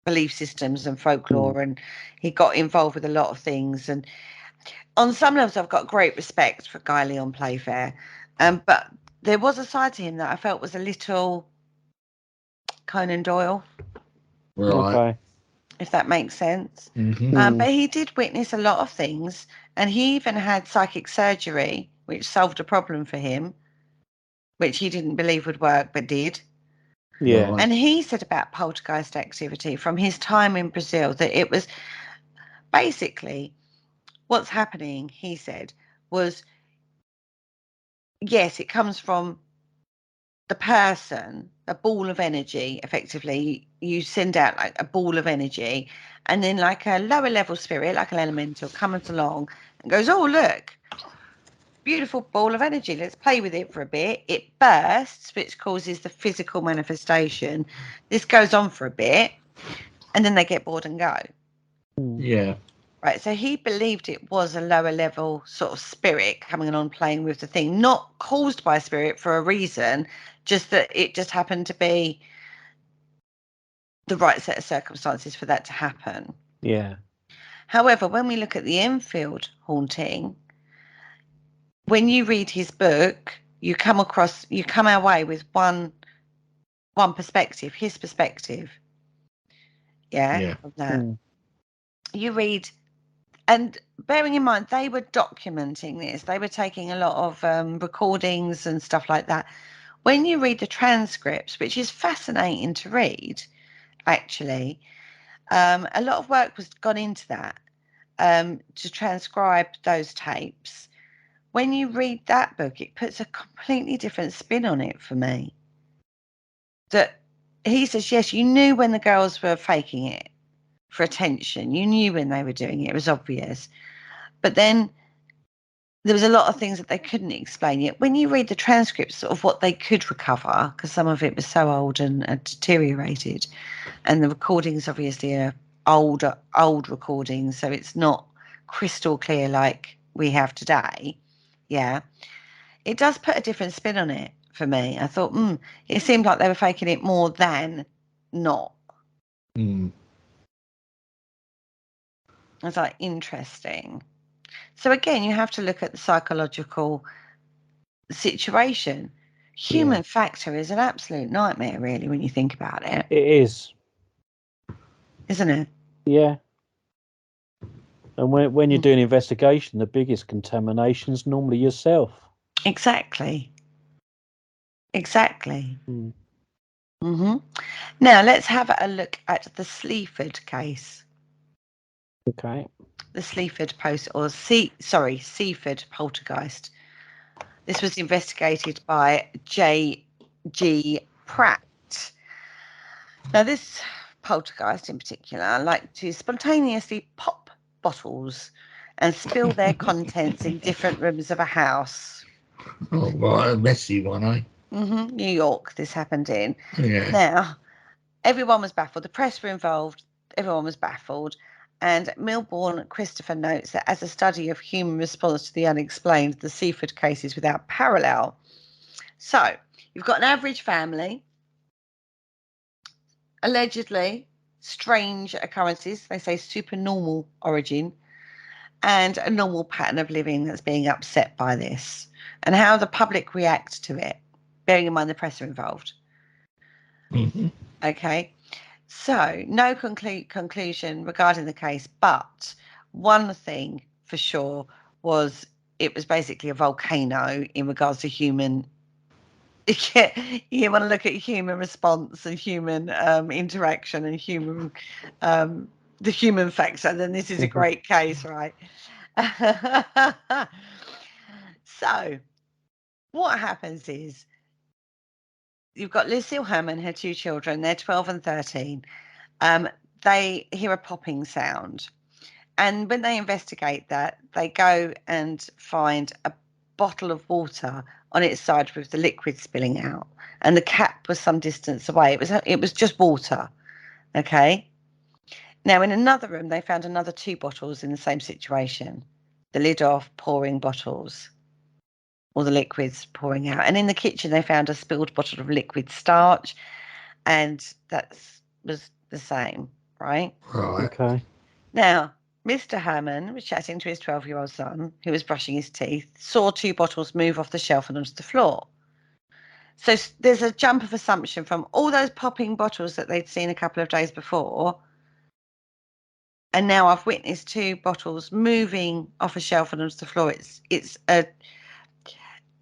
belief systems and folklore, and he got involved with a lot of things. And on some levels, I've got great respect for Guy Leon Playfair. But there was a side to him that I felt was a little Conan Doyle. Right. Okay. If that makes sense. But he did witness a lot of things, and he even had psychic surgery, which solved a problem for him, which he didn't believe would work, but did. Yeah. And he said about poltergeist activity from his time in Brazil that it was basically what's happening, he said, was, yes, it comes from the person, a ball of energy, effectively. You send out like a ball of energy, and then like a lower level spirit, like an elemental, comes along and goes, oh, look, beautiful ball of energy. Let's play with it for a bit. It bursts, which causes the physical manifestation. This goes on for a bit. and then they get bored and go. Yeah. Right, so he believed it was a lower level sort of spirit coming on playing with the thing, not caused by a spirit for a reason, just that it just happened to be the right set of circumstances for that to happen. Yeah. However, when we look at the Enfield haunting, when you read his book, you come our way with one perspective, his perspective. Yeah. Of that. You read, and bearing in mind, they were documenting this. They were taking a lot of recordings and stuff like that. When you read the transcripts, which is fascinating to read, actually, a lot of work was gone into that to transcribe those tapes. When you read that book, it puts a completely different spin on it for me. That he says, yes, you knew when the girls were faking it for attention. You knew when they were doing it. It was obvious. But then there was a lot of things that they couldn't explain yet. When you read the transcripts of what they could recover, because some of it was so old and deteriorated, and the recordings obviously are old recordings, so it's not crystal clear like we have today. Yeah, it does put a different spin on it for me. I thought, it seemed like they were faking it more than not. I was like, interesting. So again, you have to look at the psychological situation. Human factor is an absolute nightmare, really, when you think about it. It is. Isn't it? Yeah. And when you're doing investigation, the biggest contamination is normally yourself. Exactly. Now let's have a look at the Seaford case. Okay. The Seaford Seaford Poltergeist. This was investigated by J.G. Pratt. Now this poltergeist in particular liked to spontaneously pop bottles and spill their contents in different rooms of a house. Oh, right, a messy one, eh? New York, this happened in. Yeah. Now, everyone was baffled. The press were involved. Everyone was baffled. And Milbourne Christopher notes that as a study of human response to the unexplained, the Seaford case is without parallel. So, you've got an average family, allegedly strange occurrences, they say supernormal origin, and a normal pattern of living that's being upset by this, and how the public react to it, bearing in mind the press are involved. Okay, so no conclusion regarding the case, but one thing for sure was it was basically a volcano in regards to human. You want to look at human response and human interaction and human the human factor, then this is a great case, right? So what happens is you've got Lucille Herman, her two children, they're 12 and 13. They hear a popping sound, and when they investigate that, they go and find a bottle of water on its side with the liquid spilling out, and the cap was some distance away. It was just water. Okay. Now in another room, they found another two bottles in the same situation, the lid off, pouring bottles, all the liquids pouring out. And in the kitchen, they found a spilled bottle of liquid starch, and that was the same, right? Right. Okay. Now, Mr. Herman was chatting to his 12-year-old son, who was brushing his teeth, saw two bottles move off the shelf and onto the floor. So there's a jump of assumption from all those popping bottles that they'd seen a couple of days before, and now I've witnessed two bottles moving off a shelf and onto the floor.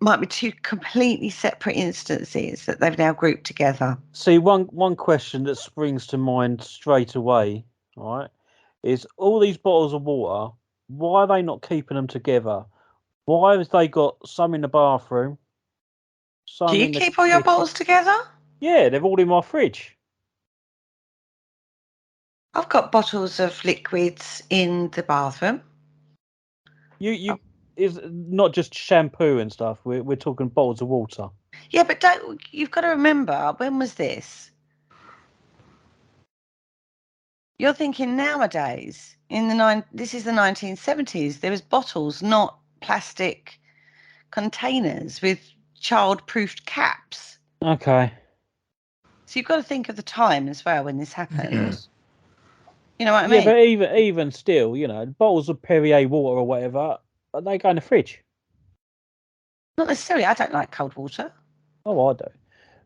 Might be two completely separate instances that they've now grouped together. See, one question that springs to mind straight away, right, is all these bottles of water, why are they not keeping them together? Why have they got some in the bathroom? Some Do you in the keep all your kitchen? bottles together? Yeah, they're all in my fridge. I've got bottles of liquids in the bathroom. You is not just shampoo and stuff. We're talking bottles of water. Yeah, but you've got to remember, when was this? You're thinking nowadays, this is the 1970s, there was bottles, not plastic containers with child-proofed caps. Okay. So you've got to think of the time as well when this happened. Yeah. You know what I Yeah, mean? but even still, bottles of Perrier water or whatever, they go in the fridge. Not necessarily. I don't like cold water. Oh, I do.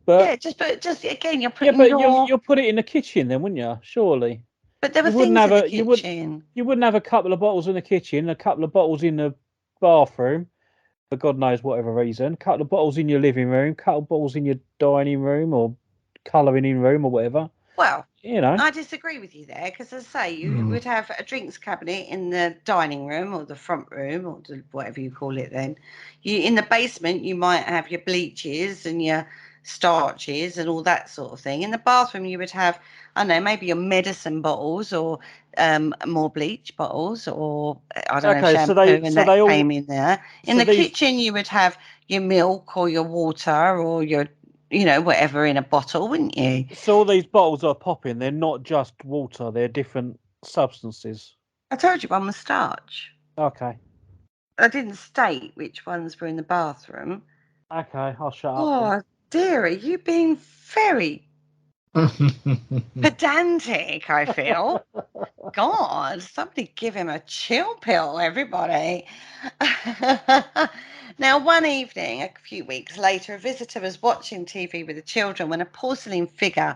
But yeah, just again, you're yeah, putting but your. you'll put it in the kitchen then, wouldn't you? Surely. But there were You wouldn't things have in the a kitchen. you wouldn't have a couple of bottles in the kitchen, a couple of bottles in the bathroom, for God knows whatever reason. A couple of bottles in your living room, couple of bottles in your dining room or colouring in room or whatever. Well, You know. I disagree with you there because, as I say, you would have a drinks cabinet in the dining room or the front room or whatever you call it. Then, in the basement, you might have your bleaches and your starches and all that sort of thing. In the bathroom, you would have, I don't know, maybe your medicine bottles or more bleach bottles or I don't know, shampoo, and that came in there. In the kitchen, you would have your milk or your water or your whatever in a bottle, wouldn't you? So all these bottles are popping. They're not just water. They're different substances. I told you one was starch. Okay. I didn't state which ones were in the bathroom. Okay, I'll shut up. Oh, dearie, you've been very pedantic, I feel. God, somebody give him a chill pill, everybody. Now, one evening, a few weeks later, a visitor was watching TV with the children when a porcelain figure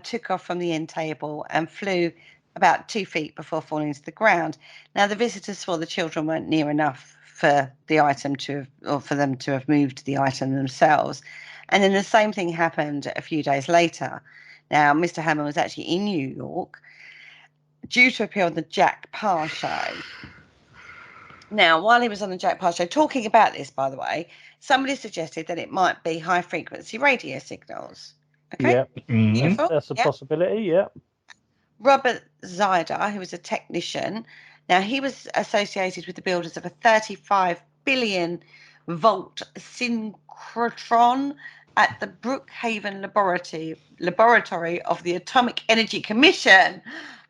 took off from the end table and flew about 2 feet before falling to the ground. Now, the visitors saw the children weren't near enough for the item for them to have moved the item themselves. And then the same thing happened a few days later. Now, Mr. Herman was actually in New York, due to appear on the Jack Parr show. Now, while he was on the Jack Parr show, talking about this, by the way, somebody suggested that it might be high-frequency radio signals. Okay? Yeah, Beautiful. that's a possibility, yeah. Robert Zyder, who was a technician, now he was associated with the builders of a 35 billion volt synchrotron at the Brookhaven Laboratory of the Atomic Energy Commission.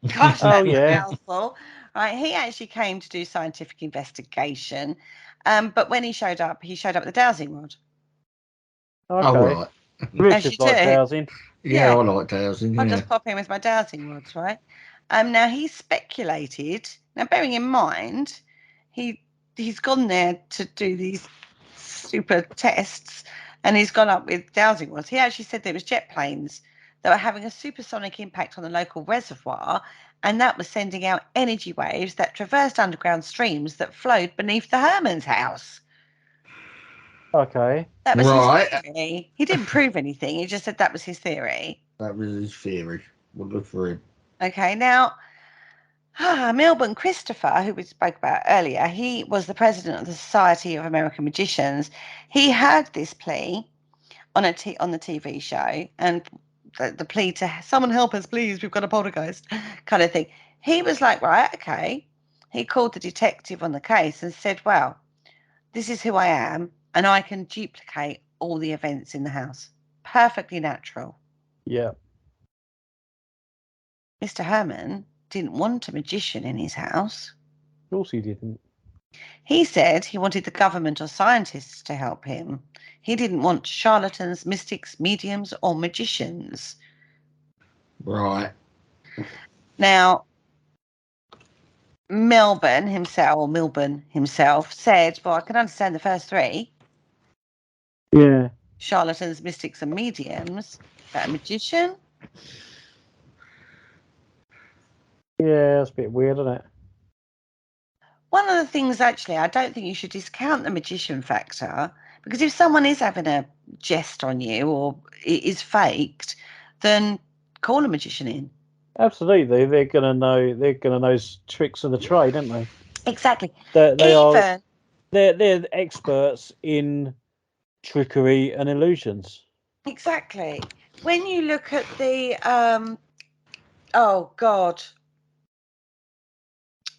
Gosh, that's a mouthful. Right, he actually came to do scientific investigation, but when he showed up with a dowsing rod. Okay. Oh, right. Richard likes dowsing. Yeah, I like dowsing. I'll just pop in with my dowsing rods, right? Now he speculated. Now, bearing in mind, he's gone there to do these super tests, and he's gone up with dowsing rods. He actually said there was jet planes that were having a supersonic impact on the local reservoir, and that was sending out energy waves that traversed underground streams that flowed beneath the Herman's house. Okay. That was his theory. He didn't prove anything. He just said that was his theory. That was his theory. Well, good for him. Okay, now, Melbourne Christopher, who we spoke about earlier, he was the president of the Society of American Magicians. He heard this plea on the TV show, and the plea to someone help us, please, we've got a poltergeist kind of thing. He was like, right, okay. He called the detective on the case and said, well, this is who I am, and I can duplicate all the events in the house. Perfectly natural. Yeah. Mr. Herman didn't want a magician in his house. Of course he didn't. He said he wanted the government or scientists to help him. He didn't want charlatans, mystics, mediums, or magicians. Right. Now, Milburn himself said, well, I can understand the first three. Yeah. Charlatans, mystics, and mediums. But a magician? Yeah, that's a bit weird, isn't it? One of the things, actually, I don't think you should discount the magician factor, because if someone is having a jest on you or it is faked, then call a magician in. Absolutely, they're gonna know tricks of the trade, aren't they? Exactly. They're experts in trickery and illusions. Exactly. When you look at the oh God,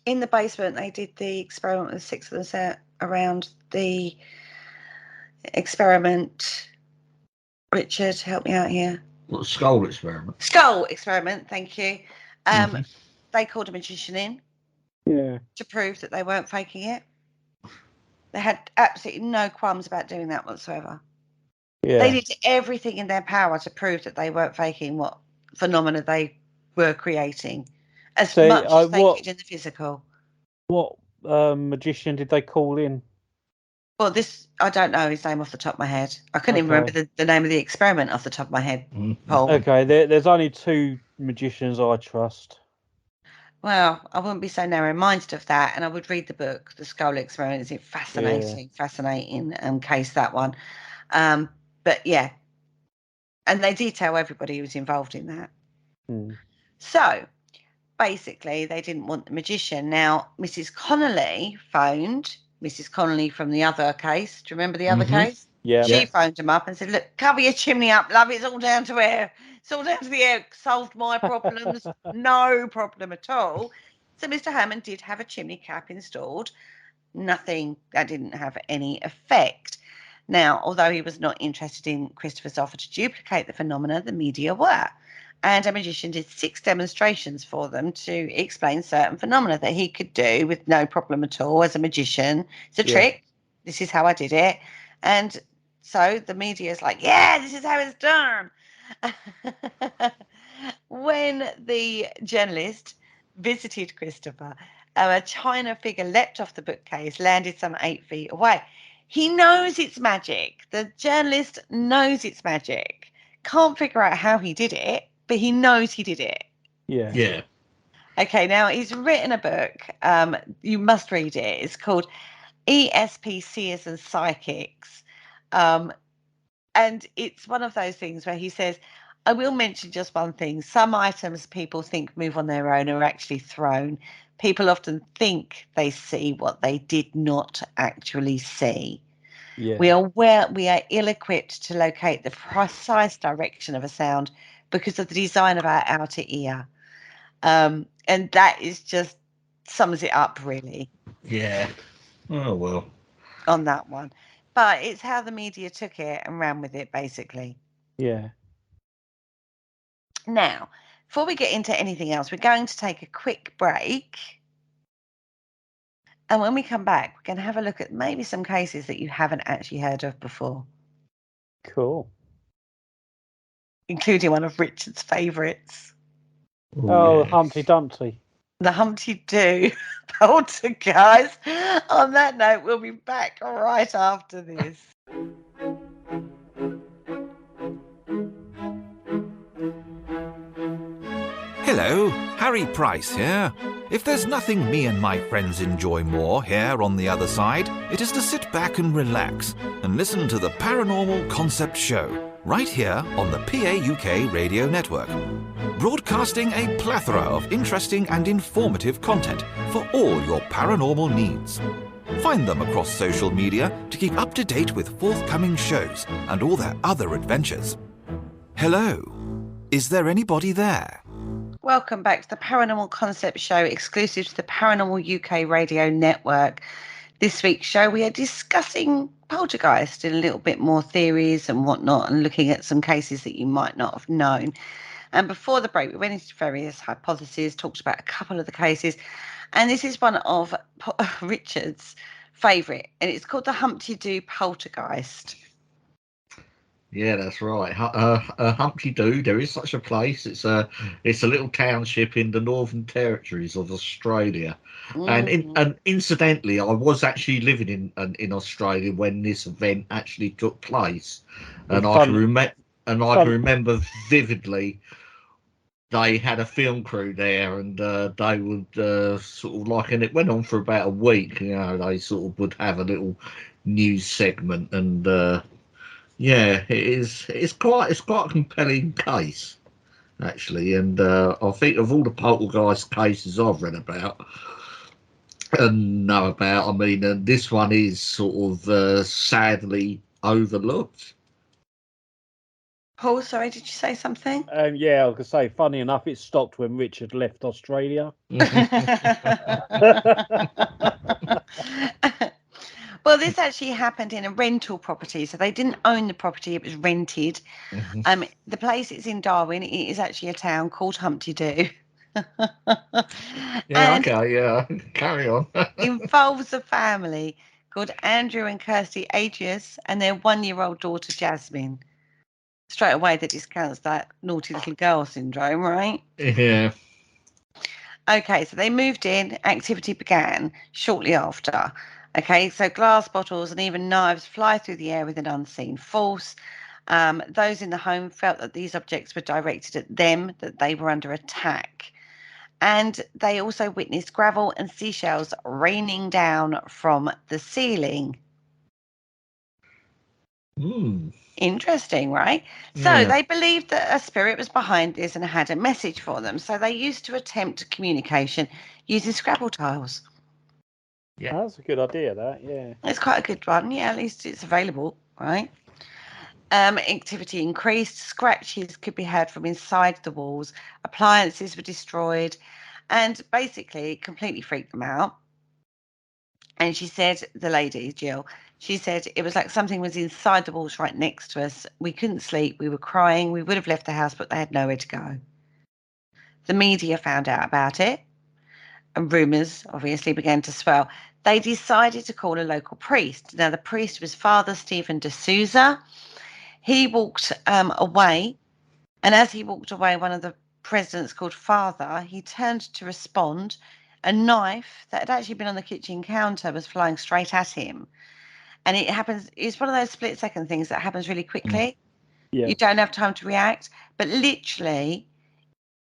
in the basement they did the experiment with 6 of them set around the experiment. Richard, help me out here. What, skull experiment? Skull experiment, thank you. They called a magician in Yeah. to prove that they weren't faking it. They had absolutely no qualms about doing that whatsoever. Yeah. They did everything in their power to prove that they weren't faking what phenomena they were creating, as much as they could in the physical. What magician did they call in? Well, I don't know his name off the top of my head. I couldn't even remember the name of the experiment off the top of my head, Paul. Okay, there's only 2 magicians I trust. Well, I wouldn't be so narrow-minded of that, and I would read the book, The Skull Experiment. It's a fascinating case, that one. But yeah, and they detail everybody who was involved in that. So basically, they didn't want the magician. Now, Mrs. Connolly phoned Mrs. Connolly from the other case. Do you remember the other case? Yeah. She phoned him up and said, look, cover your chimney up, love. It's all down to air. It's all down to the air. Solved my problems. No problem at all. So Mr. Hammond did have a chimney cap installed. Nothing, that didn't have any effect. Now, although he was not interested in Christopher's offer to duplicate the phenomena, the media were. And a magician did 6 demonstrations for them to explain certain phenomena that he could do with no problem at all as a magician. It's a trick. This is how I did it. And so the media is like, yeah, this is how it's done. When the journalist visited Christopher, a china figure leapt off the bookcase, landed some 8 feet away. He knows it's magic. The journalist knows it's magic. Can't figure out how he did it, but he knows he did it. Yeah. Okay, now he's written a book. You must read it. It's called ESP Seers and Psychics. And it's one of those things where he says, I will mention just one thing. Some items people think move on their own are actually thrown. People often think they see what they did not actually see. Yeah. We are ill-equipped to locate the precise direction of a sound because of the design of our outer ear. And that is just sums it up, really. Yeah. Oh, well. On that one. But it's how the media took it and ran with it, basically. Yeah. Now, before we get into anything else, we're going to take a quick break. And when we come back, we're going to have a look at maybe some cases that you haven't actually heard of before. Cool. Including one of Richard's favourites. Oh, yes. Humpty Dumpty. The Humpty Doo Poltergeist. On that note, we'll be back right after this. Hello, Harry Price here. If there's nothing me and my friends enjoy more here on the other side, it is to sit back and relax and listen to the Paranormal Concept Show, right here on the PAUK Radio Network. Broadcasting a plethora of interesting and informative content for all your paranormal needs. Find them across social media to keep up to date with forthcoming shows and all their other adventures. Hello, is there anybody there? Welcome back to the Paranormal Concept Show, exclusive to the Paranormal UK Radio Network. This week's show, we are discussing Poltergeist and a little bit more theories and whatnot, and looking at some cases that you might not have known. And before the break, we went into various hypotheses, talked about a couple of the cases, and this is one of Richard's favourite, and it's called the Humpty Doo Poltergeist. Yeah, that's right. Humpty Doo, there is such a place. It's a little township in the Northern Territories of Australia. And incidentally, I was actually living in Australia when this event actually took place, and I can remember vividly. They had a film crew there, and they would sort of like, and it went on for about a week. You know, they sort of would have a little news segment, and yeah, it's quite a compelling case, actually, and I think of all the poltergeist cases I've read about and know about, I mean, this one is sort of sadly overlooked. Paul, sorry, did you say something? Yeah, I was going to say, funny enough, it stopped when Richard left Australia. Well, this actually happened in a rental property, so they didn't own the property, it was rented. The place is in Darwin. It is actually a town called Humpty Doo. Yeah, And okay, yeah. Carry on. involves a family called Andrew and Kirsty Agius and their 1-year-old daughter Jasmine. Straight away, that discounts that naughty little girl syndrome, right? Yeah. Okay, so they moved in. Activity began shortly after. Okay, so glass bottles and even knives fly through the air with an unseen force. Those in the home felt that these objects were directed at them, that they were under attack. And they also witnessed gravel and seashells raining down from the ceiling. Interesting, right? So Yeah. they believed that a spirit was behind this and had a message for them. So they used to attempt communication using Scrabble tiles. Yeah. That's a good idea, that, yeah. It's quite a good one. Yeah, at least it's available, right? Activity increased. Scratches could be heard from inside the walls. Appliances were destroyed. And basically, it completely freaked them out. And she said, the lady, Jill, she said it was like something was inside the walls right next to us. We couldn't sleep. We were crying. We would have left the house, but they had nowhere to go. The media found out about it, and rumours obviously began to swell. They decided to call a local priest. Now, the priest was Father Stephen de Souza. He walked away, and as he walked away, one of the presidents called Father, he turned to respond. A knife that had actually been on the kitchen counter was flying straight at him. And it happens, it's one of those split second things that happens really quickly. Yeah. You don't have time to react. But literally,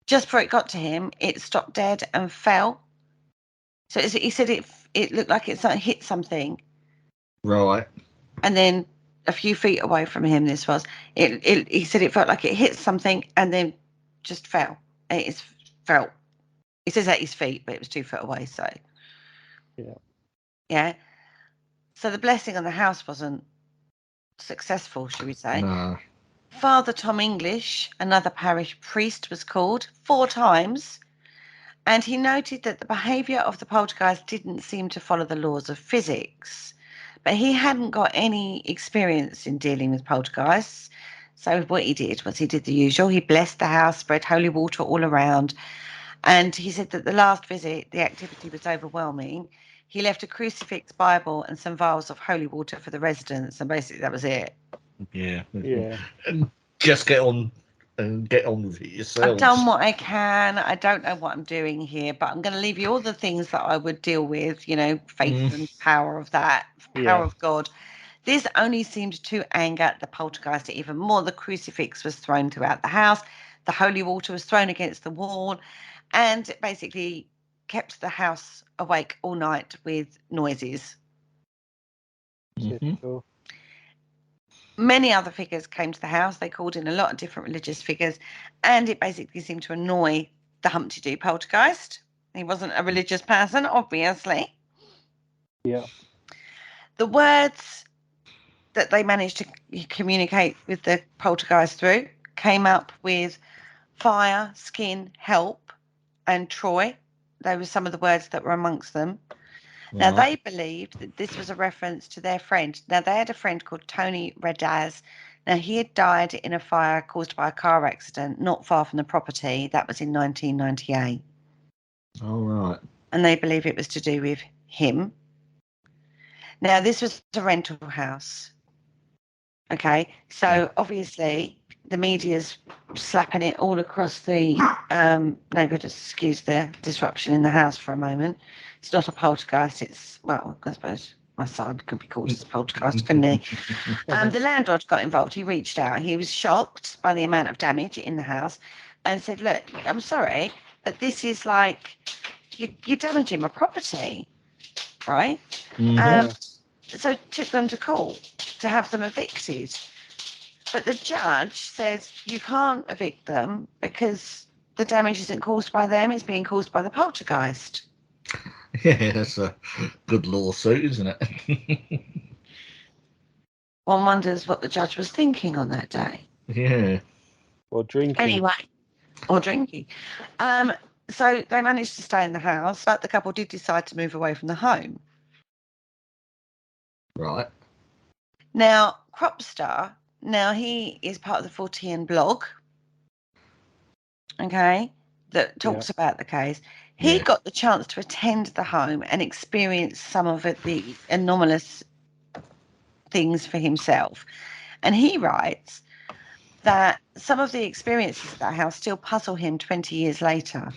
just before it got to him, it stopped dead and fell. So he said it looked like it hit something. Right. And then a few feet away from him, he said it felt like it hit something and then just fell. It felt. He says at his feet, but it was 2 foot away. So, yeah. So the blessing on the house wasn't successful, should we say? No. Father Tom English, another parish priest, was called 4 times, and he noted that the behaviour of the poltergeist didn't seem to follow the laws of physics. But he hadn't got any experience in dealing with poltergeists. So what he did was he did the usual. He blessed the house, spread holy water all around. And he said that the last visit, the activity was overwhelming. He left a crucifix, Bible, and some vials of holy water for the residents. And basically that was it. Yeah. Yeah. And just get on with it yourself. I've done what I can. I don't know what I'm doing here, but I'm going to leave you all the things that I would deal with, faith and power of that, power of God. This only seemed to anger the poltergeist even more. The crucifix was thrown throughout the house. The holy water was thrown against the wall and basically kept the house awake all night with noises. Typical. Many other figures came to the house. They called in a lot of different religious figures, and it basically seemed to annoy the Humpty Doo Poltergeist. He wasn't a religious person, obviously. Yeah. The words that they managed to communicate with the poltergeist through came up with fire, skin, help, and Troy. They were some of the words that were amongst them. Now, they believed that this was a reference to their friend. Now, they had a friend called Tony Radaz. Now, he had died in a fire caused by a car accident not far from the property. That was in 1998. All right. And they believe it was to do with him. Now, this was a rental house. Okay, so obviously the media's slapping it all across the neighbourhood. Excuse the disruption in the house for a moment. It's not a poltergeist. It's, well, I suppose my son could be called as a poltergeist, couldn't he? The landlord got involved. He reached out. He was shocked by the amount of damage in the house and said, look, I'm sorry, but this is like, you're damaging my property, right? So took them to court to have them evicted. But the judge says you can't evict them because the damage isn't caused by them, it's being caused by the poltergeist. Yeah, that's a good lawsuit, isn't it? One wonders what the judge was thinking on that day. Yeah. Or drinking. Anyway, or drinking. So they managed to stay in the house, but the couple did decide to move away from the home. Right. Now, Cropstar, he is part of the 4TN blog. Okay. that talks about the case. He Yeah. got the chance to attend the home and experience some of the anomalous things for himself. And he writes that some of the experiences at that house still puzzle him 20 years later.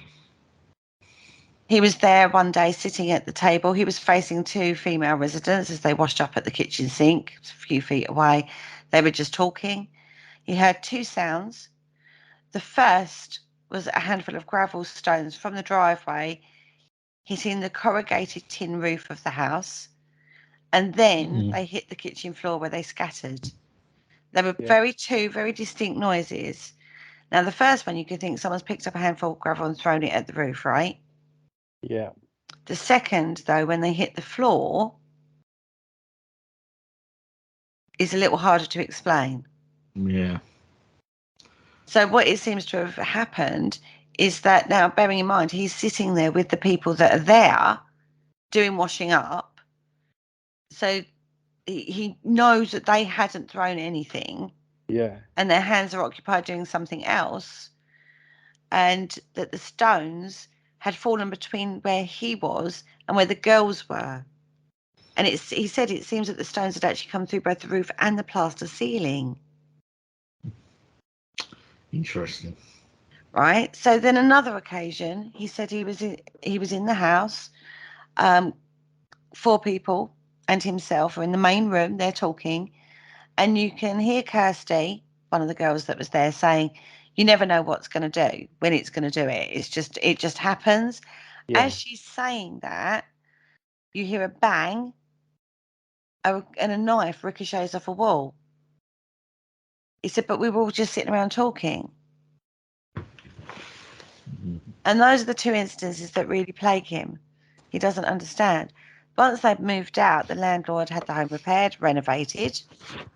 He was there one day sitting at the table. He was facing two female residents as they washed up at the kitchen sink, a few feet away. They were just talking. He heard two sounds. The first was a handful of gravel stones from the driveway hitting the corrugated tin roof of the house. And then they hit the kitchen floor where they scattered. There were two very distinct noises. Now, the first one, you could think someone's picked up a handful of gravel and thrown it at the roof, right? Yeah. The second, though, when they hit the floor, is a little harder to explain. Yeah. So what it seems to have happened is that now, bearing in mind, he's sitting there with the people that are there doing washing up. So he knows that they hadn't thrown anything. Yeah. And their hands are occupied doing something else. And that the stones had fallen between where he was and where the girls were. And he said it seems that the stones had actually come through both the roof and the plaster ceiling. Interesting. Right. So then another occasion, he said he was in the house. 4 people and himself are in the main room. They're talking, and you can hear Kirsty, one of the girls that was there, saying, "You never know what's going to do when it's going to do it. It just happens." Yeah. As she's saying that, you hear a bang, and a knife ricochets off a wall. He said, "But we were all just sitting around talking." And those are the 2 instances that really plague him. He doesn't understand. Once they've moved out, the landlord had the home repaired, renovated.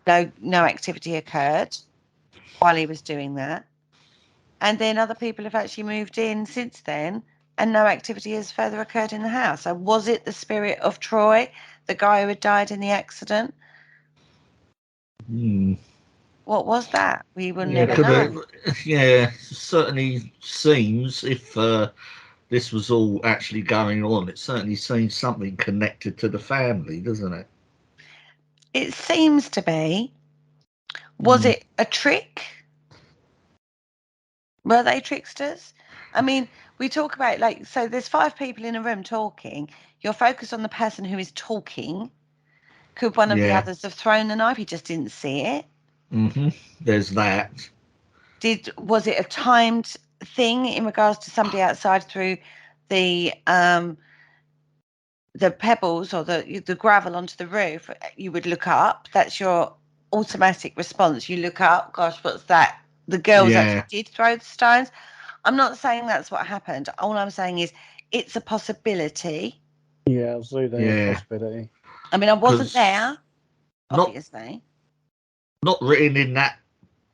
No activity occurred while he was doing that. And then other people have actually moved in since then, and no activity has further occurred in the house. So was it the spirit of Troy, the guy who had died in the accident? What was that? We will never know. Certainly seems, if this was all actually going on, it certainly seems something connected to the family, doesn't it? It seems to be. Was it a trick? Were they tricksters? I mean, we talk about, like, so there's 5 people in a room talking. You're focused on the person who is talking. Could one of the others have thrown the knife? He just didn't see it. There's that. Was it a timed thing in regards to somebody outside through the pebbles or the gravel onto the roof? You would look up. That's your automatic response. You look up. Gosh, what's that? The girls actually did throw the stones. I'm not saying that's what happened. All I'm saying is it's a possibility. Yeah, absolutely a possibility. I mean, I wasn't there, obviously. Not written in that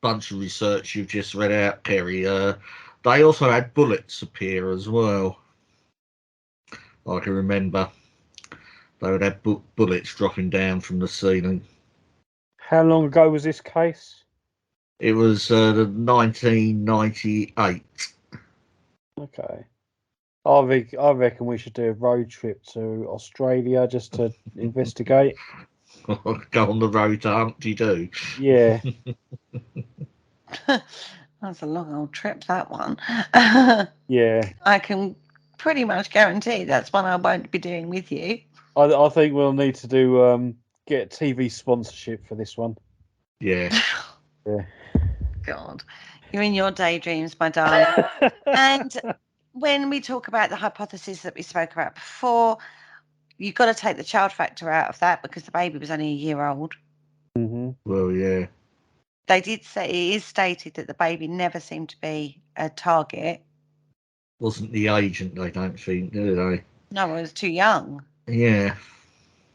bunch of research you've just read out, Kerry. They also had bullets appear as well. I can remember they would have bullets dropping down from the ceiling. How long ago was this case? It was 1998. Okay. I reckon we should do a road trip to Australia just to investigate. Go on the road to Humpty Doo. Yeah. That's a long old trip, that one. Yeah. I can pretty much guarantee that's one I won't be doing with you. I think we'll need to do get TV sponsorship for this one. Yeah. Yeah. God, you're in your daydreams, my darling. And when we talk about the hypothesis that we spoke about before, you've got to take the child factor out of that because the baby was only a year old. Well, yeah. They did say, it is stated that the baby never seemed to be a target. Wasn't the agent, they don't think, do they? No, it was too young. Yeah.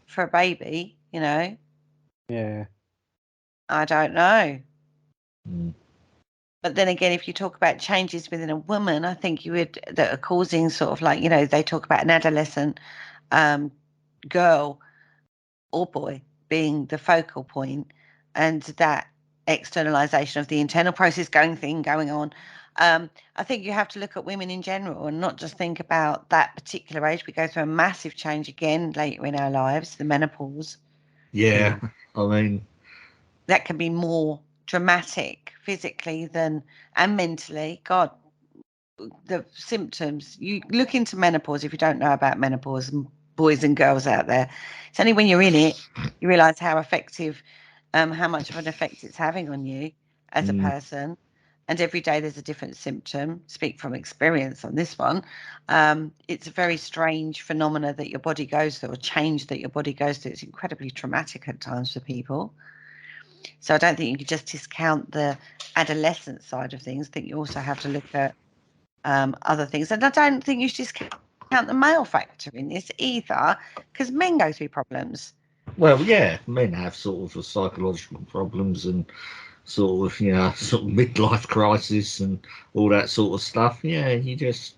For a baby, you know. Yeah. I don't know. But then again, if you talk about changes within a woman, I think that are causing sort of like, you know, they talk about an adolescent girl or boy being the focal point, and that externalization of the internal process going on. I think you have to look at women in general and not just think about that particular age. We go through a massive change again later in our lives, the menopause. Yeah, I mean, that can be more dramatic physically and mentally. God, the symptoms. You look into menopause if you don't know about menopause, and boys and girls out there. It's only when you're in it you realise how effective, how much of an effect it's having on you as a person. And every day there's a different symptom. Speak from experience on this one. It's a very strange phenomena that your body goes through, or change that your body goes through. It's incredibly traumatic at times for people. So I don't think you could just discount the adolescent side of things. I think you also have to look at other things. And I don't think you should discount the male factor in this either, because men go through problems. Well, yeah, men have sort of psychological problems and sort of, sort of midlife crisis and all that sort of stuff. Yeah, you just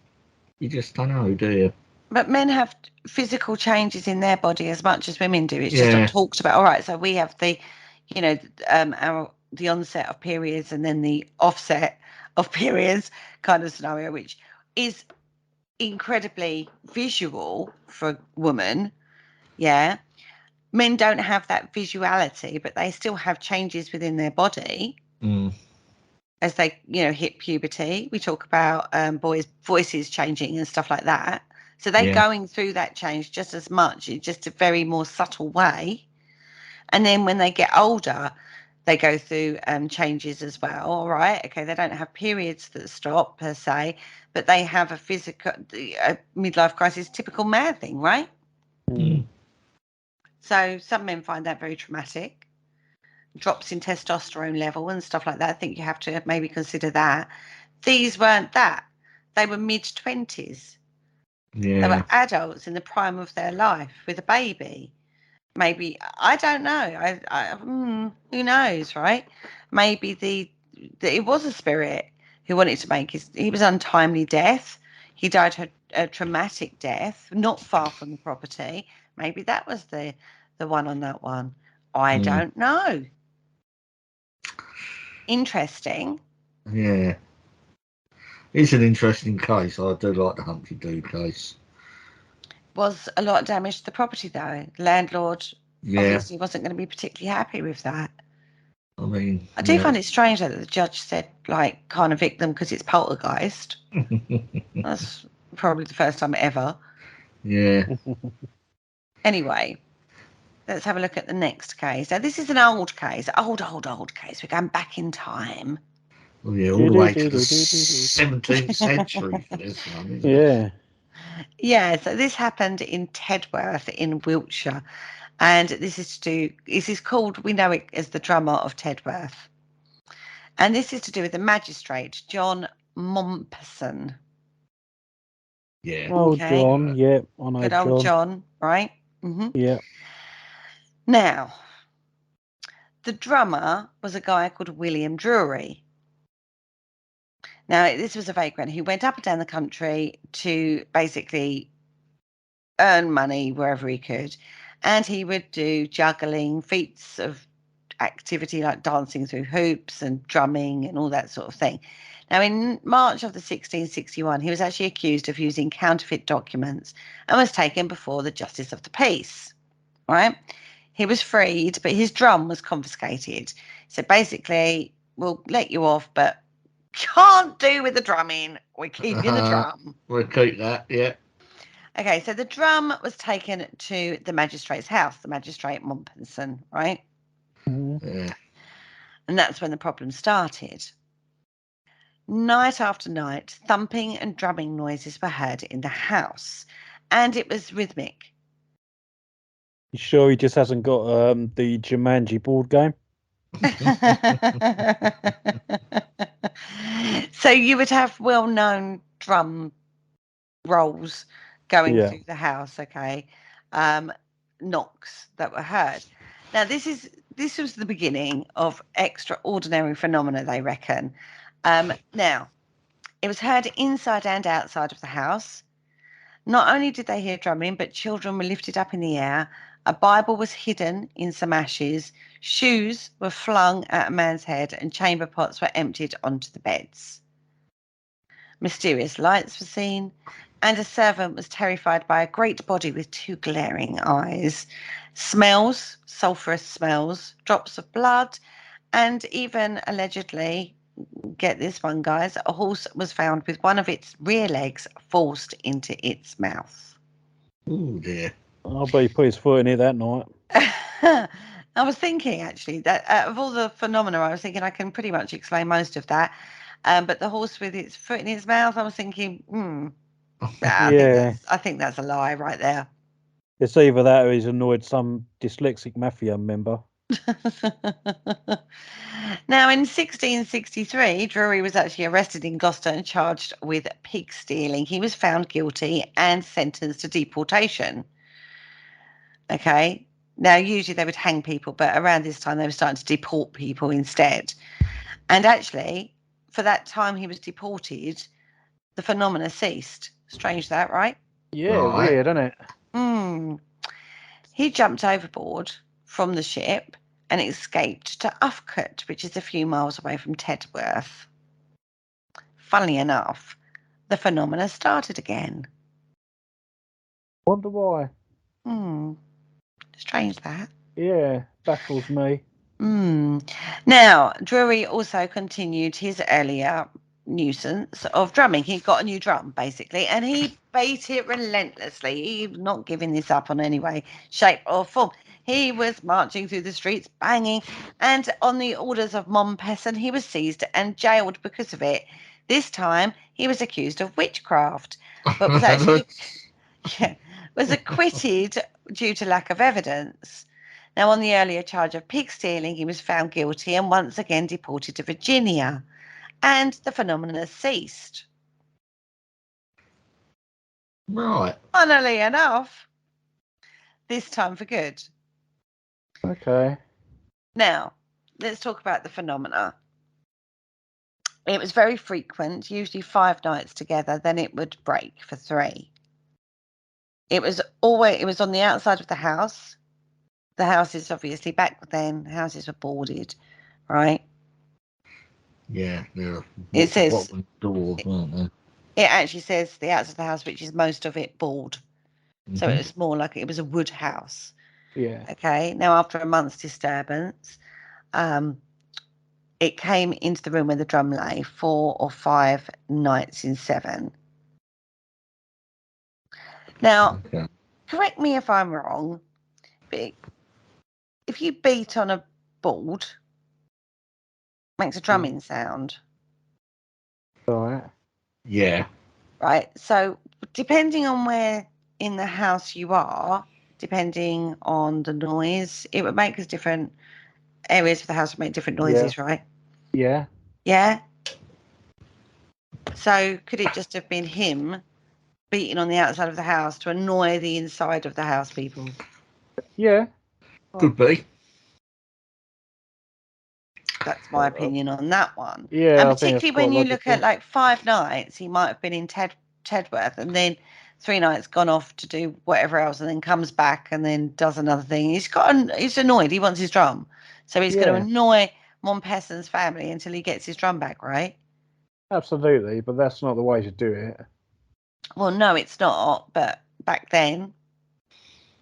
don't know, do you? But men have physical changes in their body as much as women do. It's just Yeah. not talked about. All right, so we have the, the onset of periods and then the offset of periods kind of scenario, which is incredibly visual for a woman. Yeah. Men don't have that visuality, but they still have changes within their body as they, hit puberty. We talk about boys' voices changing and stuff like that. So they're going through that change just as much, in just a very more subtle way. And then when they get older, they go through changes as well. All right. Okay. They don't have periods that stop per se, but they have a physical midlife crisis, typical man thing, right? So some men find that very traumatic. Drops in testosterone level and stuff like that. I think you have to maybe consider that. These weren't that. They were mid-20s. Yeah. They were adults in the prime of their life with a baby. Maybe, I don't know. Who knows, right? Maybe it was a spirit who wanted to make he was untimely death. He died a traumatic death, not far from the property. Maybe that was the one on that one. I don't know. Interesting. Yeah. It's an interesting case. I do like the Humpty Doo case. Was a lot of damage to the property, though. The landlord obviously wasn't going to be particularly happy with that. I mean, I do find it strange that the judge said, can't evict them because it's poltergeist. That's probably the first time ever. Yeah. Anyway, let's have a look at the next case. Now, this is an old case, old case. We're going back in time. Well, yeah, all the way to the 17th century for this one, isn't it? Yeah, so this happened in Tedworth in Wiltshire. And this is called, we know it as the Drummer of Tedworth. And this is to do with the magistrate, John Mompesson. Yeah. Oh, okay. John, yeah, I know. Good old John, right? Yeah. Now, the drummer was a guy called William Drury. Now, this was a vagrant who went up and down the country to basically earn money wherever he could. And he would do juggling, feats of activity like dancing through hoops and drumming and all that sort of thing. Now, in March of the 1661, he was actually accused of using counterfeit documents and was taken before the Justice of the Peace, right? He was freed, but his drum was confiscated. So basically, we'll let you off, but can't do with the drumming. We're keeping the drum. We'll keep that, yeah. Okay, so the drum was taken to the magistrate's house, the magistrate Mompesson, right? Yeah. And that's when the problem started. Night after night, thumping and drumming noises were heard in the house, and it was rhythmic. You sure he just hasn't got the Jumanji board game? So you would have well-known drum rolls going through the house, okay? Knocks that were heard. Now, this was the beginning of extraordinary phenomena, they reckon. Now, it was heard inside and outside of the house. Not only did they hear drumming, but children were lifted up in the air. A Bible was hidden in some ashes. Shoes were flung at a man's head, and chamber pots were emptied onto the beds. Mysterious lights were seen, and a servant was terrified by a great body with 2 glaring eyes. Smells, sulphurous smells, drops of blood, and even allegedly, get this one, guys, a horse was found with one of its rear legs forced into its mouth. Oh dear. I'll bet he put his foot in it that night. I was thinking, actually, that out of all the phenomena, I was thinking I can pretty much explain most of that. But the horse with its foot in its mouth, I was thinking, Yeah. I think that's a lie right there. It's either that or he's annoyed some dyslexic mafia member. Now, in 1663, Drury was actually arrested in Gloucester and charged with pig stealing. He was found guilty and sentenced to deportation. Okay. Now, usually they would hang people, but around this time they were starting to deport people instead. And actually, for that time he was deported, the phenomena ceased. Strange that, right? Yeah, Right. weird, isn't it? He jumped overboard from the ship and escaped to Uffcote, which is a few miles away from Tedworth. Funnily enough, the phenomena started again. Wonder why. Strange that. Yeah, baffles me. Now, Drury also continued his earlier nuisance of drumming. He got a new drum, basically, and he beat it relentlessly. He's not giving this up on any way, shape, or form. He was marching through the streets, banging, and on the orders of Mompesson, he was seized and jailed because of it. This time, he was accused of witchcraft, but was actually was acquitted due to lack of evidence. Now, on the earlier charge of pig stealing, he was found guilty and once again deported to Virginia, and the phenomena ceased. Right. Funnily enough, this time for good. Okay. Now, let's talk about the phenomena. It was very frequent, usually 5 nights together, then it would break for 3. It was on the outside of the house. The houses, obviously, back then, houses were boarded, right? Yeah. It says bottom doors, weren't they? it actually says the outside of the house, which is most of it board. So it was more like it was a wood house. Yeah. Okay. Now, after a month's disturbance, it came into the room where the drum lay 4 or 5 nights in 7. Now, correct me if I'm wrong, but if you beat on a board, it makes a drumming sound. Right. Yeah. Right. So depending on where in the house you are, depending on the noise, it would make us different areas of the house would make different noises, right? Yeah. Yeah. So could it just have been him beating on the outside of the house to annoy the inside of the house people? Yeah. Could be. That's my opinion on that one. Yeah. And I think particularly it's when quite you look logical. at like 5 nights, he might have been in Tedworth and then 3 nights gone off to do whatever else and then comes back and then does another thing. He's annoyed. He wants his drum. So he's going to annoy Mompesson's family until he gets his drum back, right? Absolutely, but that's not the way to do it. Well, no, it's not. But back then,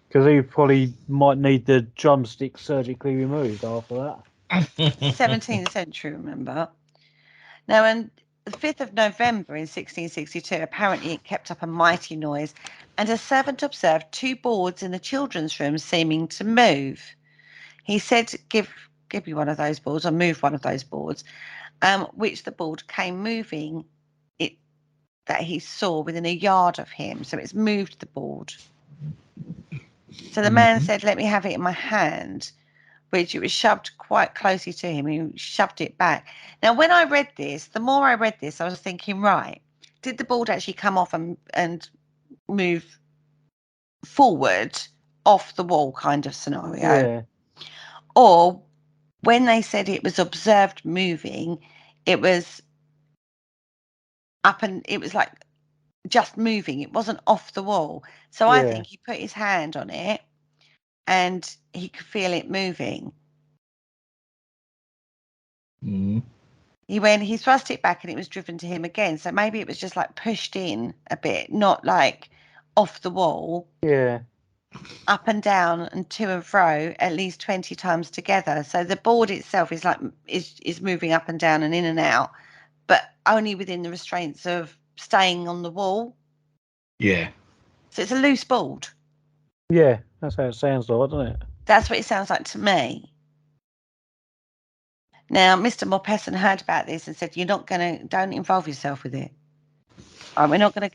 Because he probably might need the drumstick surgically removed after that. 17th century, remember? Now, on the 5th of November in 1662, apparently it kept up a mighty noise, and a servant observed 2 boards in the children's room seeming to move. He said, give me one of those boards, or move one of those boards, which the board came moving, that he saw within a yard of him. So it's moved the board. So the man said, let me have it in my hand, which it was shoved quite closely to him. He shoved it back. Now, when I read this, the more I read this, I was thinking, right, did the board actually come off and move forward off the wall kind of scenario? Yeah. Or when they said it was observed moving, it was up and it was like just moving. It wasn't off the wall. So I think he put his hand on it and he could feel it moving. he thrust it back and it was driven to him again. So maybe it was just like pushed in a bit, not like off the wall. Yeah. Up and down and to and fro at least 20 times together. So the board itself is like is moving up and down and in and out, but only within the restraints of staying on the wall. Yeah. So it's a loose board. Yeah, that's how it sounds like, doesn't it? That's what it sounds like to me. Now, Mr. Morpesson heard about this and said, don't involve yourself with it. We're not going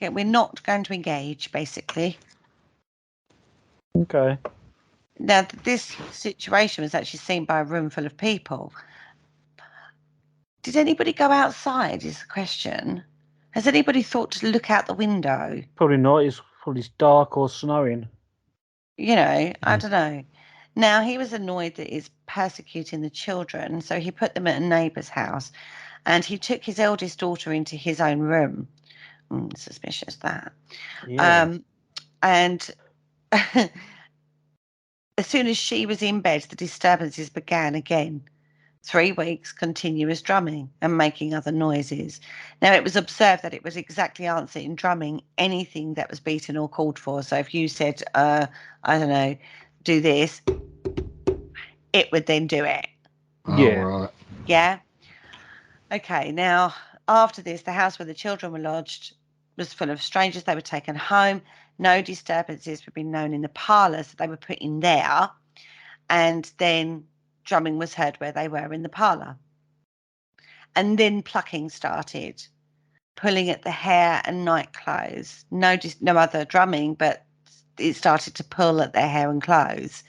to engage, basically. Okay. Now, this situation was actually seen by a room full of people. Did anybody go outside is the question. Has anybody thought to look out the window? Probably not. It's probably dark or snowing. I don't know. Now, he was annoyed that he's persecuting the children, so he put them at a neighbour's house, and he took his eldest daughter into his own room. Suspicious, that. Yeah. And as soon as she was in bed, the disturbances began again. 3 weeks continuous drumming and making other noises. Now, it was observed that it was exactly answering drumming anything that was beaten or called for. So if you said, I don't know, do this, it would then do it. Yeah. Right. Yeah. Okay. Now, after this, the house where the children were lodged was full of strangers. They were taken home. No disturbances were being known in the parlour, so they were put in there. And then drumming was heard where they were in the parlour. And then plucking started, pulling at the hair and night clothes. No other drumming, but it started to pull at their hair and clothes.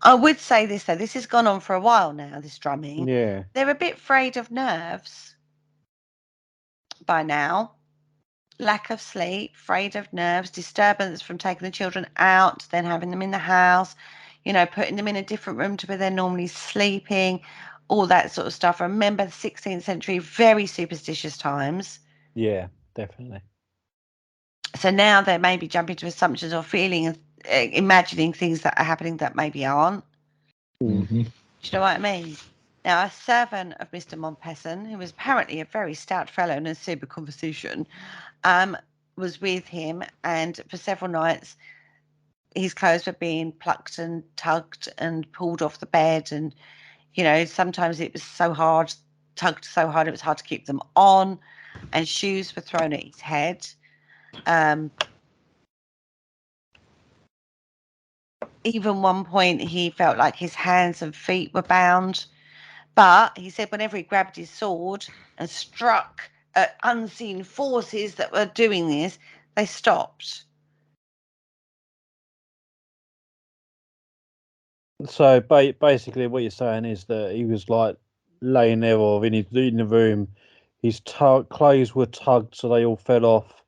I would say this, though. This has gone on for a while now, this drumming. Yeah. They're a bit frayed of nerves by now. Lack of sleep, frayed of nerves, disturbance from taking the children out, then having them in the house, putting them in a different room to where they're normally sleeping, all that sort of stuff. Remember the 16th century, very superstitious times. Yeah, definitely. So now they may be jumping to assumptions or feeling, imagining things that are happening that maybe aren't. Mm-hmm. Do you know what I mean? Now, a servant of Mr. Montpesson, who was apparently a very stout fellow and a super conversation, was with him, and for several nights his clothes were being plucked and tugged and pulled off the bed, and sometimes it was so hard, tugged so hard it was hard to keep them on, and shoes were thrown at his head. Even one point he felt like his hands and feet were bound, but he said whenever he grabbed his sword and struck at unseen forces that were doing this, they stopped. So basically, what you're saying is that he was like laying there or in the room. His clothes were tugged, so they all fell off,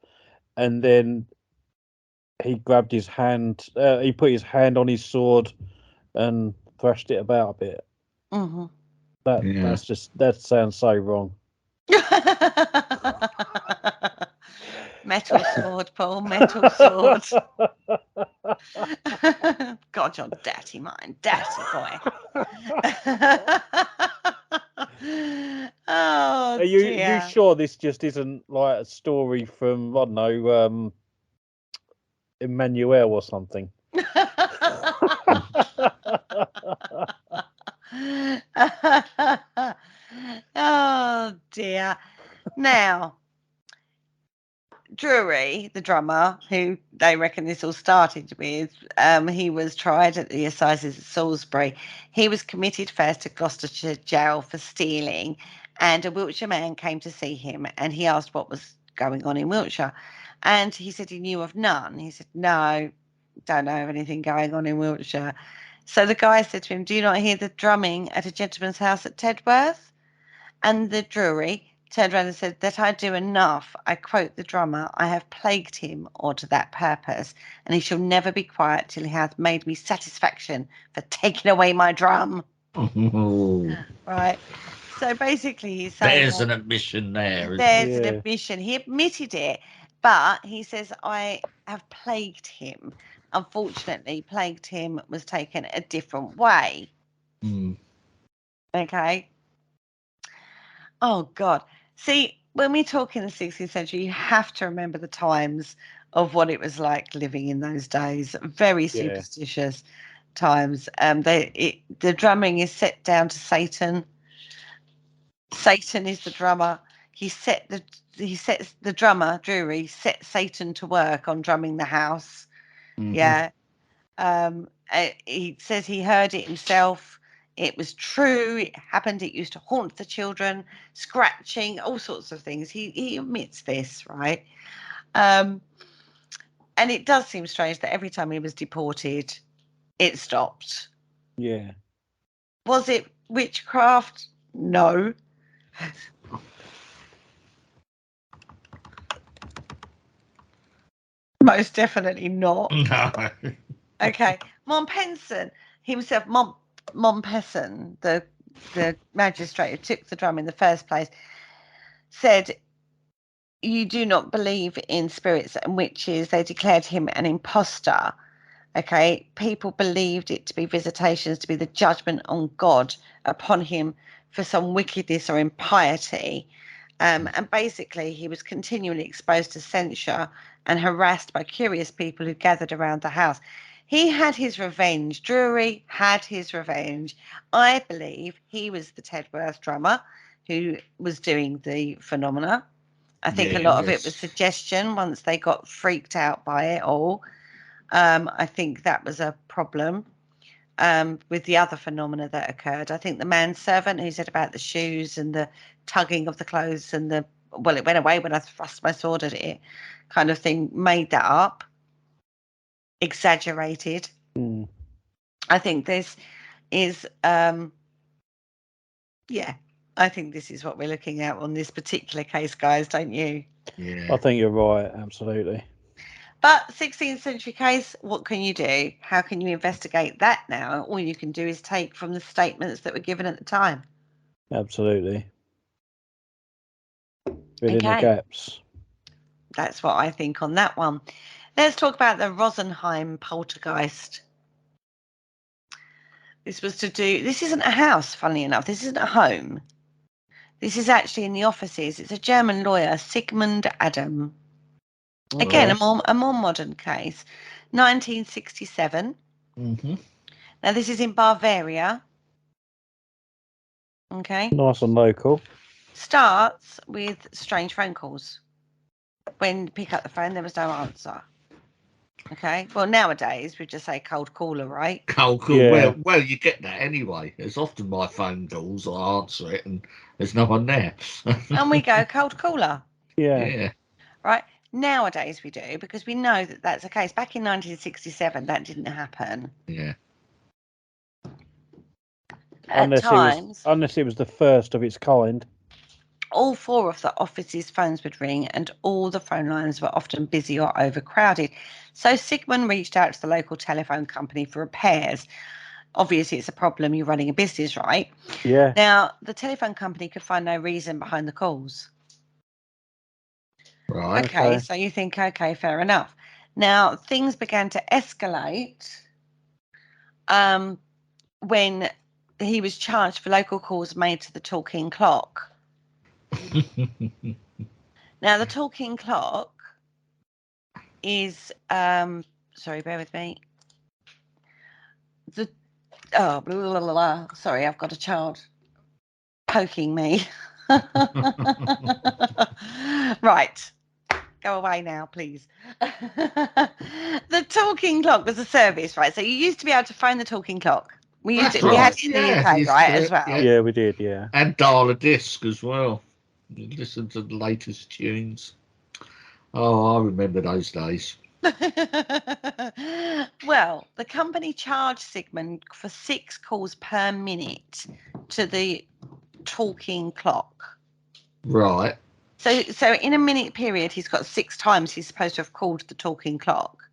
and then he grabbed his hand. He put his hand on his sword and thrashed it about a bit. Mm-hmm. That sounds so wrong. Metal sword, Paul, metal sword. God, your dirty mind, dirty boy. Oh, Are you dear. sure this just isn't like a story from, I don't know, Emmanuel or something? Oh, dear. Now, Drury, the drummer, who they reckon this all started with, he was tried at the assizes at Salisbury. He was committed first to Gloucestershire jail for stealing, and a Wiltshire man came to see him, and he asked what was going on in Wiltshire, and he said he knew of none. He said, no, don't know of anything going on in Wiltshire. So the guy said to him, do you not hear the drumming at a gentleman's house at Tedworth? And the Drury turned around and said, that I do enough. I quote the drummer, I have plagued him, or to that purpose, and he shall never be quiet till he hath made me satisfaction for taking away my drum. Right. So basically he's saying There's an admission there. There's an admission. He admitted it, but he says, I have plagued him. Unfortunately, plagued him was taken a different way. Mm. Okay. Oh, God. See, when we talk in the 16th century, you have to remember the times of what it was like living in those days. Very superstitious times. The drumming is set down to Satan. Satan is the drummer. He sets the drummer, Drury, set Satan to work on drumming the house. Mhm. Yeah. He says he heard it himself. It was true. It happened. It used to haunt the children, scratching, all sorts of things. He admits this, right? And it does seem strange that every time he was deported, it stopped. Yeah. Was it witchcraft? No. Most definitely not. No. Okay. Montpenson himself, Montpenson, the magistrate who took the drum in the first place, said, "You do not believe in spirits and witches." They declared him an imposter. Okay. People believed it to be visitations, to be the judgment on God upon him for some wickedness or impiety. And basically, he was continually exposed to censure and harassed by curious people who gathered around the house. He had his revenge. Drury had his revenge. I believe he was the Tedworth drummer who was doing the phenomena. I think a lot of it was suggestion once they got freaked out by it all. I think that was a problem with the other phenomena that occurred. I think the manservant who said about the shoes and the tugging of the clothes and it went away when I thrust my sword at it kind of thing, made that up, exaggerated. I think this is, I think this is what we're looking at on this particular case, guys, don't you? Yeah. I think you're right, absolutely. But 16th century case, what can you do? How can you investigate that now? All you can do is take from the statements that were given at the time. Absolutely. Fill in the Okay. gaps. That's what I think on that one. Let's talk about the Rosenheim Poltergeist. This isn't a house, funnily enough. This isn't a home. This is actually in the offices. It's a German lawyer, Sigmund Adam. Again, a more modern case. 1967. Mm-hmm. Now, this is in Bavaria. Okay. Nice and local. Starts with strange phone calls. When you pick up the phone, there was no answer. Okay. Well, nowadays we just say cold caller, right? Cold call. Yeah. Well, you get that anyway. It's often my phone calls. I answer it, and there's no one there. And we go cold caller. Yeah. Right. Nowadays we do, because we know that that's the case. Back in 1967, that didn't happen. Yeah. Unless it was the first of its kind. All four of the office's phones would ring, and all the phone lines were often busy or overcrowded. So Sigmund reached out to the local telephone company for repairs. Obviously, it's a problem. You're running a business, right? Yeah. Now, the telephone company could find no reason behind the calls. Right. Okay, so you think, okay, fair enough. Now, things began to escalate when he was charged for local calls made to the talking clock. Now, the talking clock is, sorry, bear with me. Blah, blah, blah, blah. Sorry, I've got a child poking me. Right. Go away now, please. The talking clock was a service, right? So you used to be able to phone the talking clock. We had it in the UK, right, as well. Yeah, we did, yeah. And dial a disc as well. You listen to the latest tunes. Oh, I remember those days. Well, the company charged Sigmund for 6 calls per minute to the talking clock. Right. So in a minute period, he's got 6 times he's supposed to have called the talking clock.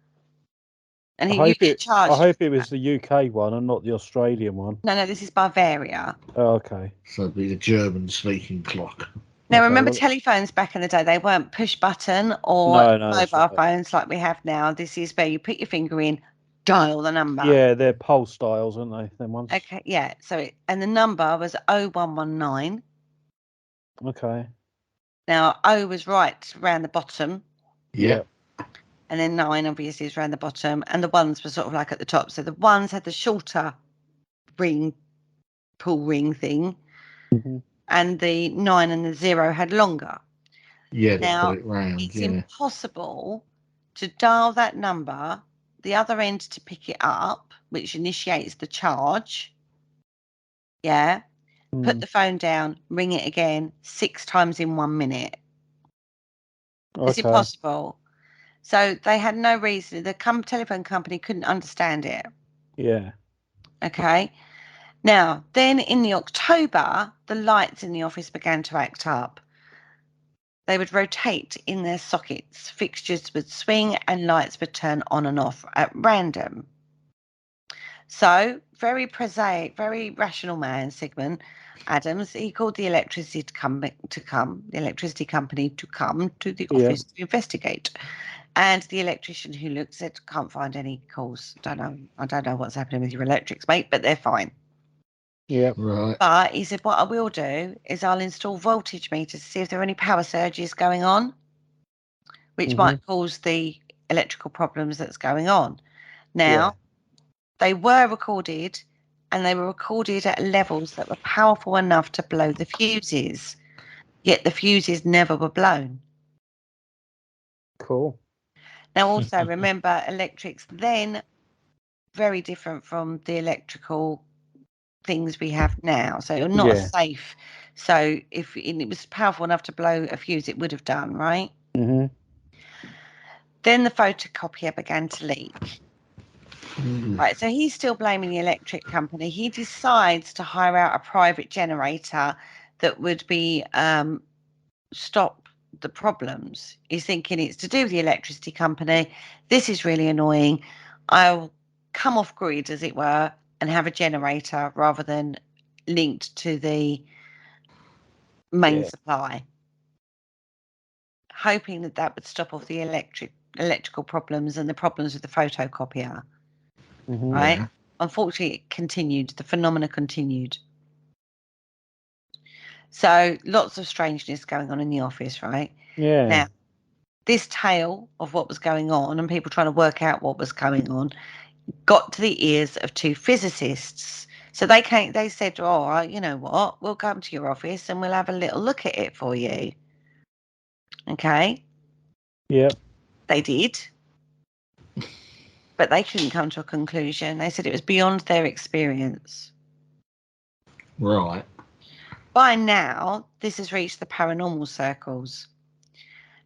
And you get charged. I hope it was the UK one and not the Australian one. No, this is Bavaria. Oh, okay. So it'd be the German-speaking clock. Now, remember telephones back in the day, they weren't push button or mobile phones like we have now. This is where you put your finger in, dial the number. Yeah, they're pulse dials, aren't they? Them ones. Okay, yeah. So, and the number was 0119 Okay. Now, O was right around the bottom, Yeah. and then 9 obviously is around the bottom, and the 1s were sort of like at the top. So the 1s had the shorter pull ring thing, hmm and the 9 and the 0 had longer. Yeah, to Now, put it round. it's Yeah. impossible to dial that number, the other end to pick it up, which initiates the charge. Yeah. Put the phone down, ring it again 6 times in 1 minute. It's Okay. impossible. So they had no reason. The telephone company couldn't understand it. Yeah. Okay. Now, then in the October, the lights in the office began to act up. They would rotate in their sockets, fixtures would swing, and lights would turn on and off at random. So, very prosaic, very rational man, Sigmund Adams, he called the electricity company to come to the Yeah. office to investigate. And the electrician who looked said, "Can't find any calls. I don't know what's happening with your electrics, mate, but they're fine." Yeah. Right. But he said, "What I will do is I'll install voltage meters to see if there are any power surges going on, which might cause the electrical problems that's going on." Now, they were recorded, and they were recorded at levels that were powerful enough to blow the fuses, yet the fuses never were blown. Cool. Now, also remember, electrics then very different from the electrical things we have now. So not Yeah. safe. So if it was powerful enough to blow a fuse, it would have done, right? hmm Then the photocopier began to leak. Right, so he's still blaming the electric company. He decides to hire out a private generator that would be stop the problems. He's thinking it's to do with the electricity company. This is really annoying. I'll come off grid, as it were, and have a generator rather than linked to the main supply, hoping that that would stop off the electrical problems and the problems with the photocopier. Right? Yeah. Unfortunately, it continued. The phenomena continued. So lots of strangeness going on in the office, right? Yeah. Now, this tale of what was going on and people trying to work out what was going on got to the ears of 2 physicists. So they said, "Oh, you know what? We'll come to your office and we'll have a little look at it for you." Okay. Yep. They did. But they couldn't come to a conclusion. They said it was beyond their experience. Right. By now, this has reached the paranormal circles.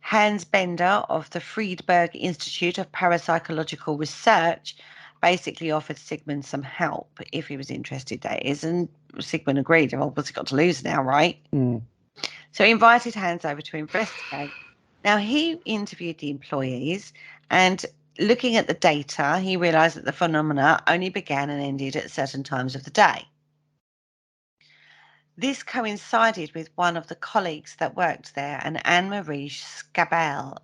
Hans Bender of the Friedberg Institute of Parapsychological Research basically offered Sigmund some help if he was interested, that is, and Sigmund agreed. Well, what's he got to lose now, right? So he invited Hans over to investigate. Now, he interviewed the employees, and looking at the data, he realised that the phenomena only began and ended at certain times of the day. This coincided with one of the colleagues that worked there, an Anne-Marie Scabell.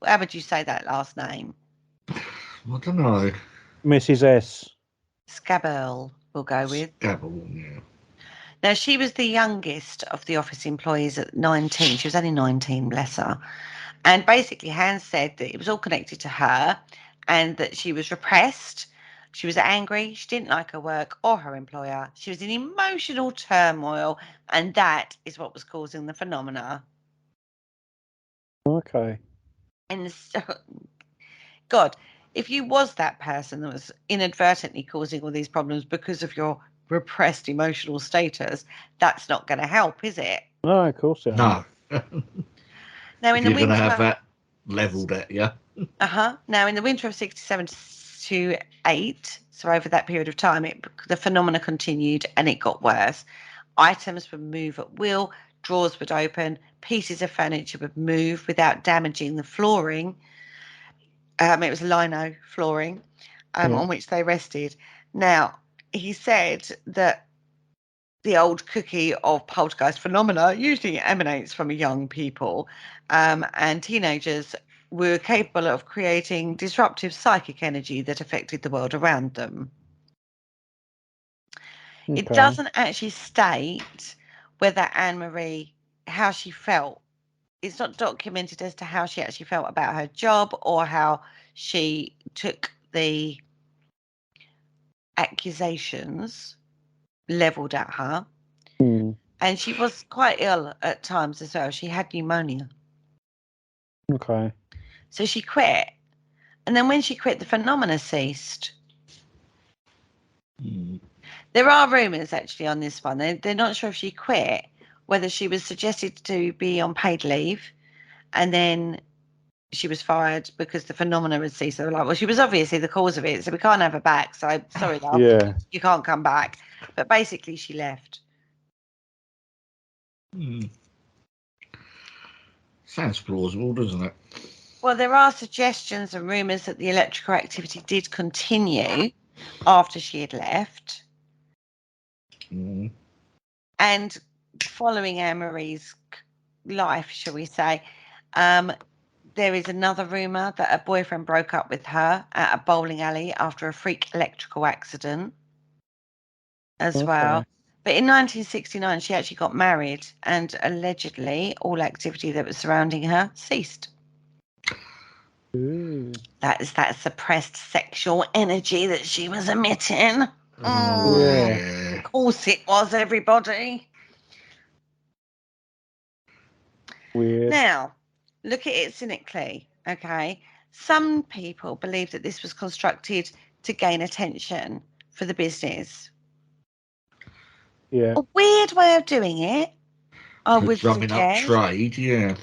How would you say that last name? I don't know. Mrs. S. Scabell, we'll go with. Scabble, yeah. Now, she was the youngest of the office employees at 19. She was only 19, bless her. And basically, Hans said that it was all connected to her and that she was repressed. She was angry. She didn't like her work or her employer. She was in emotional turmoil. And that is what was causing the phenomena. Okay. And God, if you was that person that was inadvertently causing all these problems because of your repressed emotional status, that's not going to help, is it? No, of course it No. Now, in the You're going to have winter, that levelled at you. Now, in the winter of 67 to 8, so over that period of time, the phenomena continued and it got worse. Items would move at will, drawers would open, pieces of furniture would move without damaging the flooring. It was lino flooring on which they rested. Now, he said that the old cookie of poltergeist phenomena usually emanates from young people, and teenagers were capable of creating disruptive psychic energy that affected the world around them. It Okay. doesn't actually state whether Anne-Marie, how she felt. It's not documented as to how she actually felt about her job or how she took the accusations levelled at her. Mm. And she was quite ill at times as well. She had pneumonia. Okay. So she quit. And then when she quit, the phenomena ceased. Mm. There are rumours actually on this one. They're not sure if she quit, whether she was suggested to be on paid leave and then she was fired because the phenomena had ceased. They were like, well, she was obviously the cause of it, so we can't have her back. So sorry, love, Yeah. you can't come back. But basically she left. Mm. Sounds plausible, doesn't it? Well, there are suggestions and rumours that the electrical activity did continue after she had left. Mm. And following Anne-Marie's life, shall we say, there is another rumour that her boyfriend broke up with her at a bowling alley after a freak electrical accident as well. But in 1969, she actually got married and allegedly all activity that was surrounding her ceased. Ooh. That is that suppressed sexual energy that she was emitting. Oh, Yeah. yeah. Of course it was, everybody. Weird. Now, look at it cynically, okay? Some people believe that this was constructed to gain attention for the business. Yeah. A weird way of doing it, I For would drumming up suggest. trade, yeah.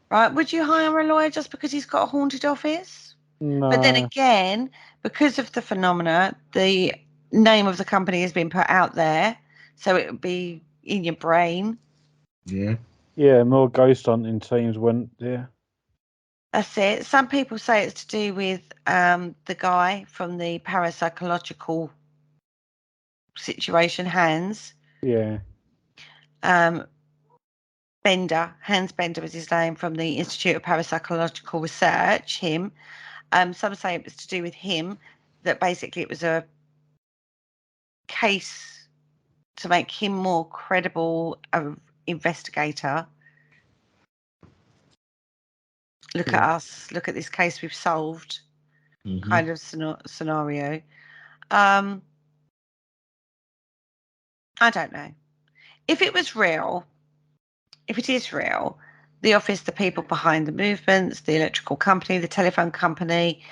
Right? Would you hire a lawyer just because he's got a haunted office? No. But then again, because of the phenomena, the name of the company has been put out there, so it would be in your brain. Yeah. Yeah, more ghost hunting teams went. Yeah. That's it. Some people say it's to do with the guy from the parapsychological situation, Hans. Yeah. Bender, Hans Bender was his name, from the Institute of Parapsychological Research, him. Some say it was to do with him, that basically it was a case to make him more credible investigator. Look at us, look at this case we've solved, Mhm. kind of scenario. I don't know. If it was real, if it is real, the office, the people behind the movements, the electrical company, the telephone company,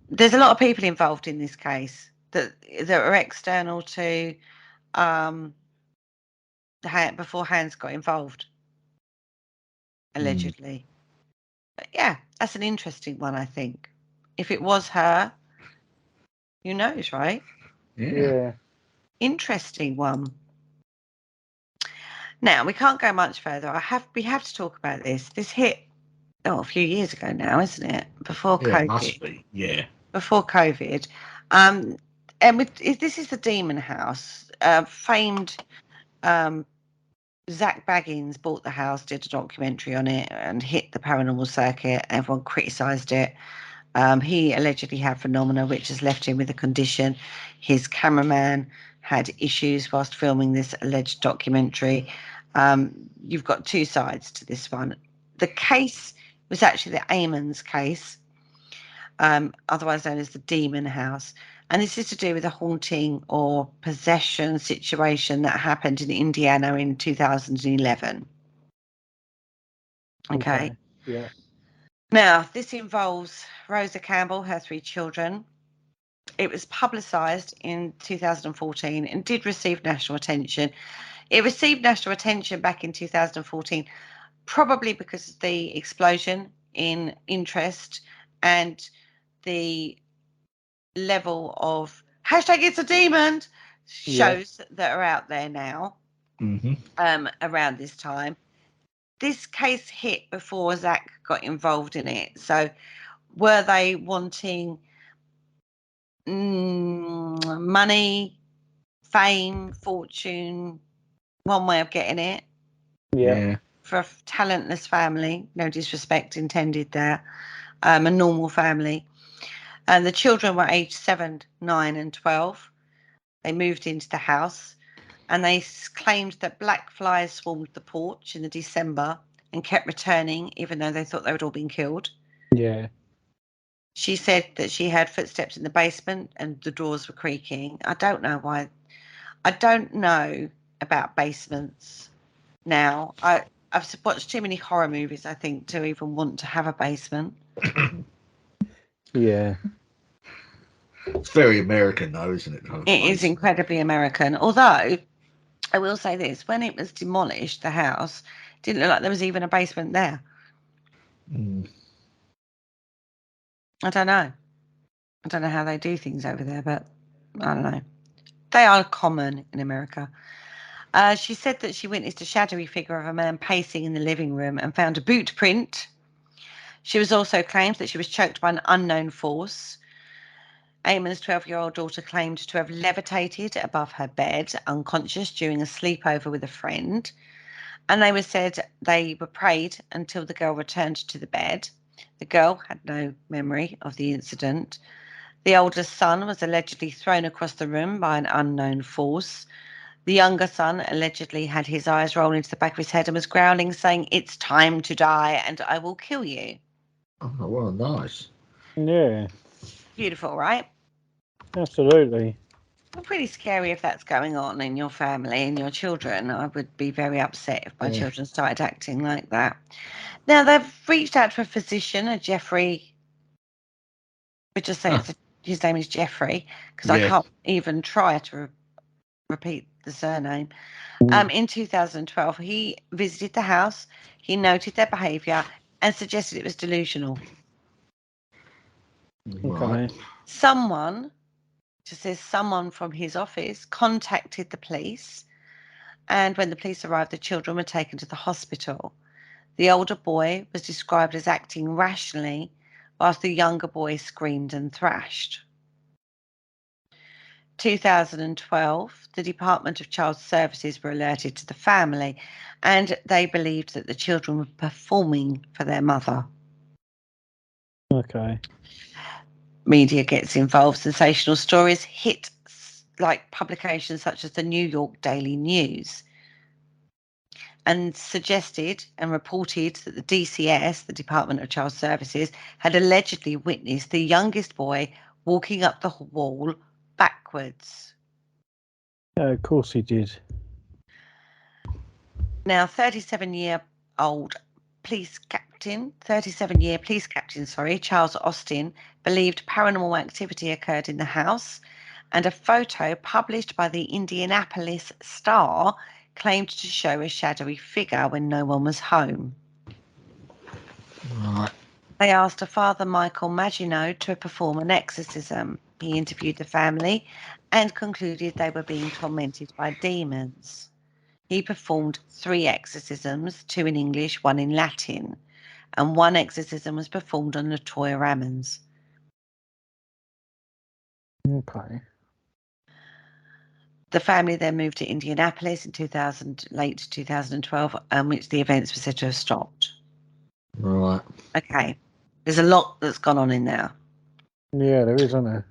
there's a lot of people involved in this case that are external to before Hans got involved, allegedly. But yeah, that's an interesting one, I think. If it was her, who knows, right? Yeah. Yeah. Interesting one. Now, we can't go much further. We have to talk about this. This hit a few years ago now, isn't it? Before Yeah, COVID. it must be. Yeah. Before COVID. This is the Demon House. Famed Zach Baggins bought the house, did a documentary on it, and hit the paranormal circuit. Everyone criticised it. He allegedly had phenomena which has left him with a condition. His cameraman had issues whilst filming this alleged documentary. You've got two sides to this one. The case was actually the Amons case, otherwise known as the Demon House. And this is to do with a haunting or possession situation that happened in Indiana in 2011. Okay. Yeah. Now, this involves Rosa Campbell, her 3 children. It was publicised in 2014 and did receive national attention. It received national attention back in 2014, probably because of the explosion in interest and the level of #It's a Demon shows that are out there now. Around this time. This case hit before Zach got involved in it. So were they wanting money, fame, fortune, one way of getting it? Yeah. For a talentless family, no disrespect intended there, a normal family. And the children were aged 7, 9 and 12. They moved into the house, and they claimed that black flies swarmed the porch in the December and kept returning, even though they thought they had all been killed. Yeah. She said that she heard footsteps in the basement and the doors were creaking. I don't know why. I don't know about basements now. I've watched too many horror movies, I think, to even want to have a basement. Yeah. It's very American, though, isn't it? It is incredibly American. Although, I will say this, when it was demolished, the house, didn't look like there was even a basement there. Mm. I don't know. I don't know how they do things over there, but I don't know. They are common in America. She said that she witnessed a shadowy figure of a man pacing in the living room and found a boot print. She was also claimed that she was choked by an unknown force. Eamon's 12-year-old daughter claimed to have levitated above her bed, unconscious, during a sleepover with a friend. And they were prayed until the girl returned to the bed. The girl had no memory of the incident. The oldest son was allegedly thrown across the room by an unknown force. The younger son allegedly had his eyes roll into the back of his head and was growling, saying, "It's time to die and I will kill you." Oh, well, nice. Yeah. Beautiful, right? Absolutely. Pretty scary if that's going on in your family and your children. I would be very upset if my children started acting like that. Now, they've reached out to a physician, a Jeffrey. We just say his name is Jeffrey, because I can't even try to repeat the surname. In 2012, he visited the house. He noted their behaviour and suggested it was delusional. Okay. Someone from his office contacted the police, and when the police arrived, the children were taken to the hospital. The older boy was described as acting rationally, whilst the younger boy screamed and thrashed. 2012, the Department of Child Services were alerted to the family, and they believed that the children were performing for their mother. Okay. Media gets involved. Sensational stories hit like publications such as the New York Daily News, and suggested and reported that the DCS, the Department of Child Services, had allegedly witnessed the youngest boy walking up the wall backwards. Of course he did. Now, 37-year police captain, Charles Austin, believed paranormal activity occurred in the house, and a photo published by the Indianapolis Star claimed to show a shadowy figure when no one was home. Right. They asked a Father Michael Maginot to perform an exorcism. He interviewed the family and concluded they were being tormented by demons. He performed 3 exorcisms, 2 in English, 1 in Latin, and 1 exorcism was performed on LaToya Rammons. Okay. The family then moved to Indianapolis in late 2012, which the events were said to have stopped. Right. Okay. There's a lot that's gone on in there. Yeah, there is, isn't there?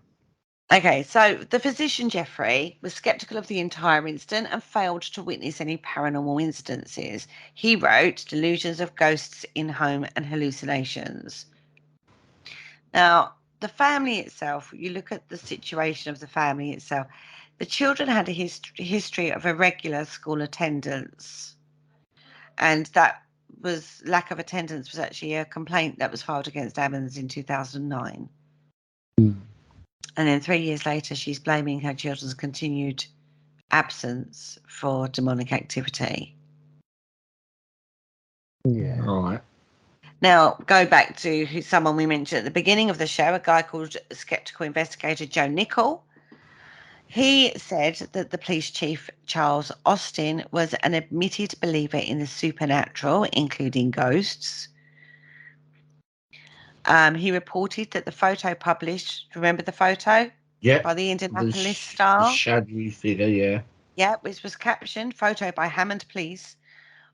Okay, so the physician Jeffrey was skeptical of the entire incident and failed to witness any paranormal incidences. He wrote delusions of ghosts in home and hallucinations. Now, the family itself, you look at the situation of the family itself, the children had a history of irregular school attendance, and that was lack of attendance was actually a complaint that was filed against Abbey in 2009. And then 3 years later, she's blaming her children's continued absence for demonic activity. Yeah. Right. Now, go back to someone we mentioned at the beginning of the show, a guy called skeptical investigator Joe Nichol. He said that the police chief, Charles Austin, was an admitted believer in the supernatural, including ghosts. He reported that the photo published, remember the photo? Yeah. By the Indianapolis Star? The shadowy figure, yeah. Yeah, which was captioned, photo by Hammond Police,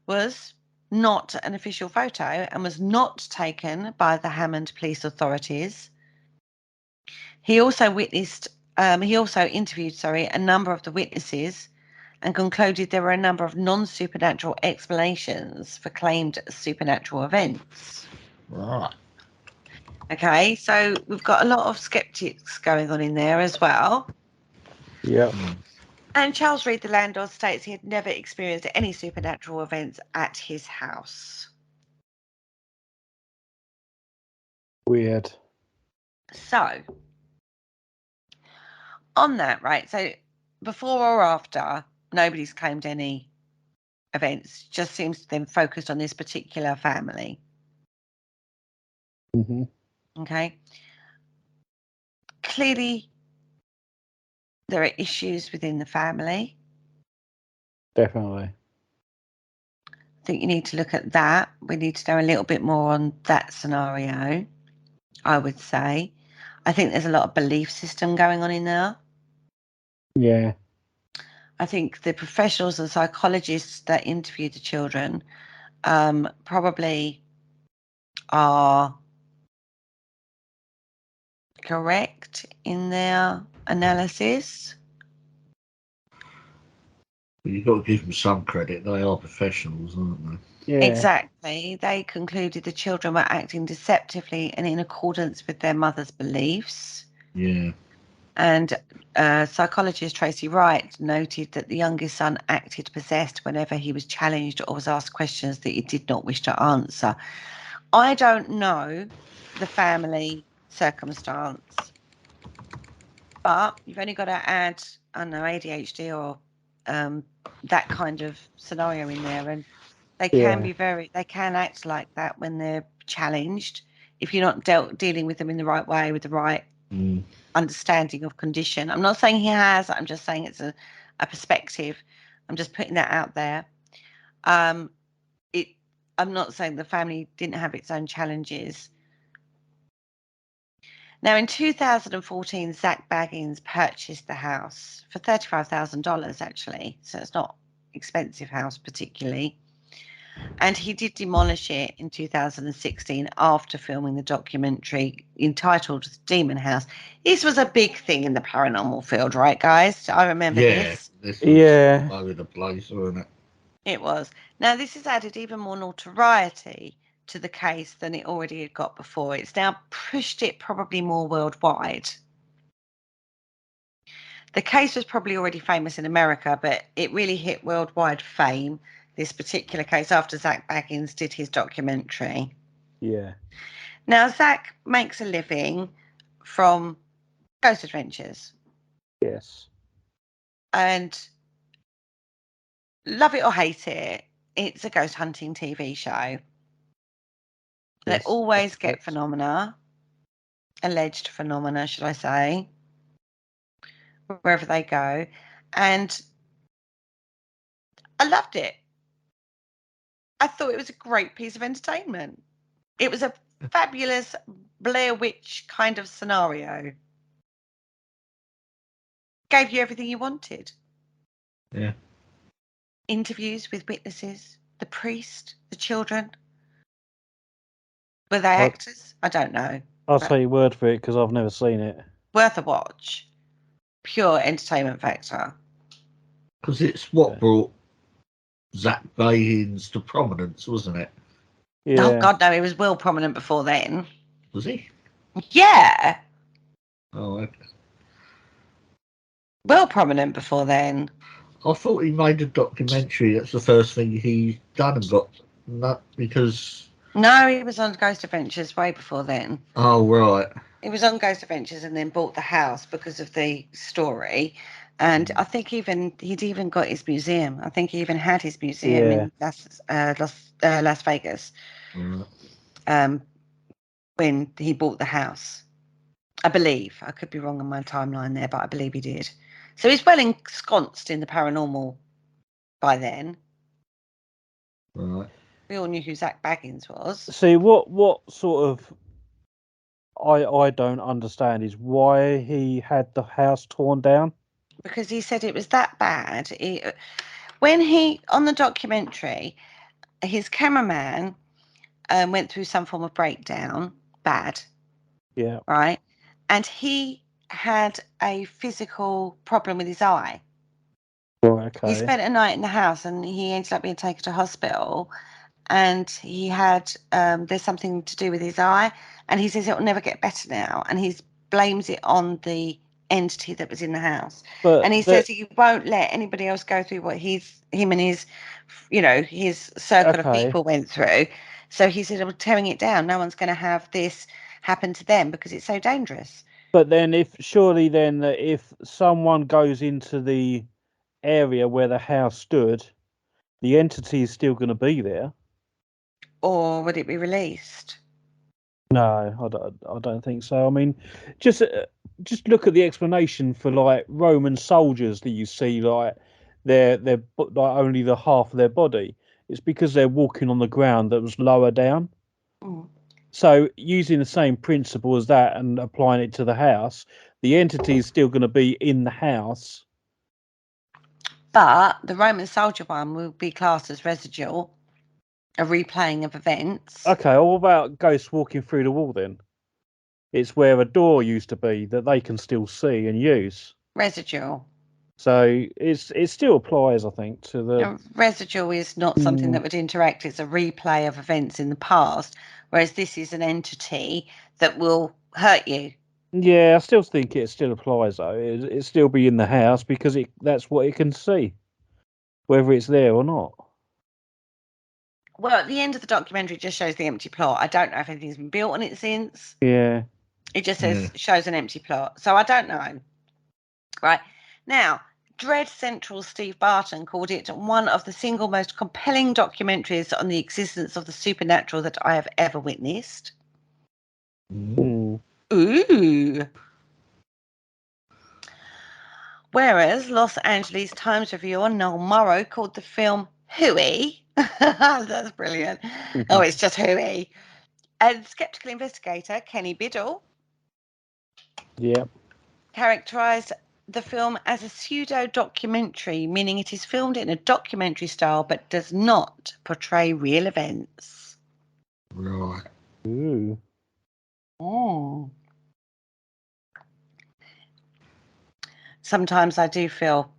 was not an official photo and was not taken by the Hammond Police authorities. He also witnessed He also interviewed, a number of the witnesses and concluded there were a number of non-supernatural explanations for claimed supernatural events. Right. Okay, so we've got a lot of skeptics going on in there as well. Yeah. And Charles Reed, the landlord, states he had never experienced any supernatural events at his house. Weird. So, on that, right, so before or after, nobody's claimed any events, just seems to them focused on this particular family. Mm-hmm. Okay. Clearly, there are issues within the family. Definitely. I think you need to look at that. We need to know a little bit more on that scenario, I would say. I think there's a lot of belief system going on in there. Yeah. I think the professionals and psychologists that interviewed the children probably are correct in their analysis. But you've got to give them some credit. They are professionals, aren't they? Yeah. Exactly. They concluded the children were acting deceptively and in accordance with their mother's beliefs. Yeah. And psychologist Tracy Wright noted that the youngest son acted possessed whenever he was challenged or was asked questions that he did not wish to answer. I don't know the family circumstance, but you've only got to add, I don't know, ADHD or that kind of scenario in there, and they can be they can act like that when they're challenged if you're not dealing with them in the right way with the right understanding of condition. I'm not saying he has, I'm just saying it's a perspective. I'm just putting that out there. I'm not saying the family didn't have its own challenges. Now, in 2014, Zach Baggins purchased the house for $35,000, actually. So it's not expensive house particularly. And he did demolish it in 2016 after filming the documentary entitled Demon House. This was a big thing in the paranormal field, right, guys? I remember this. This was all over the place, wasn't it? It was. Now, this has added even more notoriety to the case than it already had got before. It's now pushed it probably more worldwide. The case was probably already famous in America, but it really hit worldwide fame, this particular case, after Zach Baggins did his documentary. Yeah. Now, Zach makes a living from ghost adventures. Yes. And love it or hate it, it's a ghost hunting TV show. They always get phenomena, alleged phenomena, should I say, wherever they go. And I loved it. I thought it was a great piece of entertainment. It was a fabulous Blair Witch kind of scenario. Gave you everything you wanted. Yeah. Interviews with witnesses, the priest, the children. Were they actors? I don't know. I'll take your word for it because I've never seen it. Worth a watch. Pure entertainment factor. Because it's what brought Zach Baggins to prominence, wasn't it? Yeah. Oh, God, no, he was well prominent before then. Was he? Yeah. Oh, okay. Well prominent before then. I thought he made a documentary. That's the first thing he done and got that because. No, he was on Ghost Adventures way before then. Oh, right. He was on Ghost Adventures and then bought the house because of the story. And I think he'd even got his museum. I think he even had his museum in Las Vegas when he bought the house. I believe. I could be wrong on my timeline there, but I believe he did. So he's well ensconced in the paranormal by then. Right. We all knew who Zach Baggins was. See, what sort of I don't understand is why he had the house torn down. Because he said it was that bad. When he, on the documentary, his cameraman went through some form of breakdown, bad. Yeah. Right? And he had a physical problem with his eye. Right, okay. He spent a night in the house and he ended up being taken to hospital. And he had, there's something to do with his eye. And he says it will never get better now. And he blames it on the entity that was in the house. But And he says he won't let anybody else go through what him and his, his circle of people went through. So he said, I'm tearing it down. No one's going to have this happen to them because it's so dangerous. But then if someone goes into the area where the house stood, the entity is still going to be there. Or would it be released? No, I don't think so. I mean, just look at the explanation for like Roman soldiers that you see, like they're like only the half of their body. It's because they're walking on the ground that was lower down. Mm. So using the same principle as that and applying it to the house, the entity is still going to be in the house. But the Roman soldier one will be classed as residual, a replaying of events. Okay, well, what about ghosts walking through the wall then? It's where a door used to be that they can still see and use. Residual. So it still applies, I think, to the... A residual is not something that would interact. It's a replay of events in the past, whereas this is an entity that will hurt you. Yeah, I still think it still applies, though. It still be in the house because that's what it can see, whether it's there or not. Well, at the end of the documentary, it just shows the empty plot. I don't know if anything's been built on it since. Yeah. It just shows an empty plot. So I don't know. Right. Now, Dread Central Steve Barton called it one of the single most compelling documentaries on the existence of the supernatural that I have ever witnessed. Mm. Ooh. Whereas Los Angeles Times reviewer Noel Morrow called the film hooey. That's brilliant. Oh, it's just hooey. And skeptical investigator Kenny Biddle characterized the film as a pseudo-documentary, meaning it is filmed in a documentary style but does not portray real events. Right. Ooh. Oh. Sometimes I do feel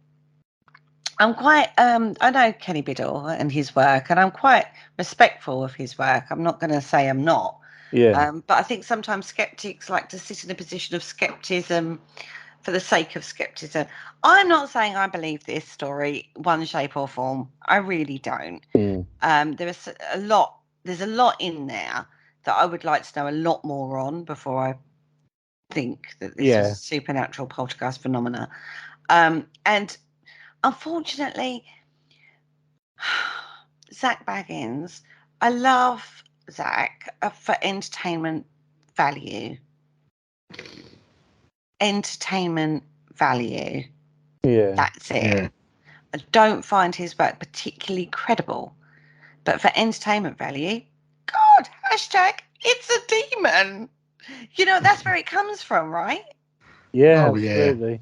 I'm quite I know Kenny Biddle and his work, and I'm quite respectful of his work. I'm not going to say I'm not. Yeah. But I think sometimes skeptics like to sit in a position of skepticism for the sake of skepticism. I'm not saying I believe this story one shape or form. I really don't. There's a lot in there that I would like to know a lot more on before I think that this is a supernatural poltergeist phenomena. And unfortunately, Zach Baggins, I love Zach for entertainment value. Entertainment value. Yeah. That's it. Yeah. I don't find his work particularly credible. But for entertainment value, God, hashtag, it's a demon. That's where it comes from, right? Yeah, Oh, absolutely. yeah.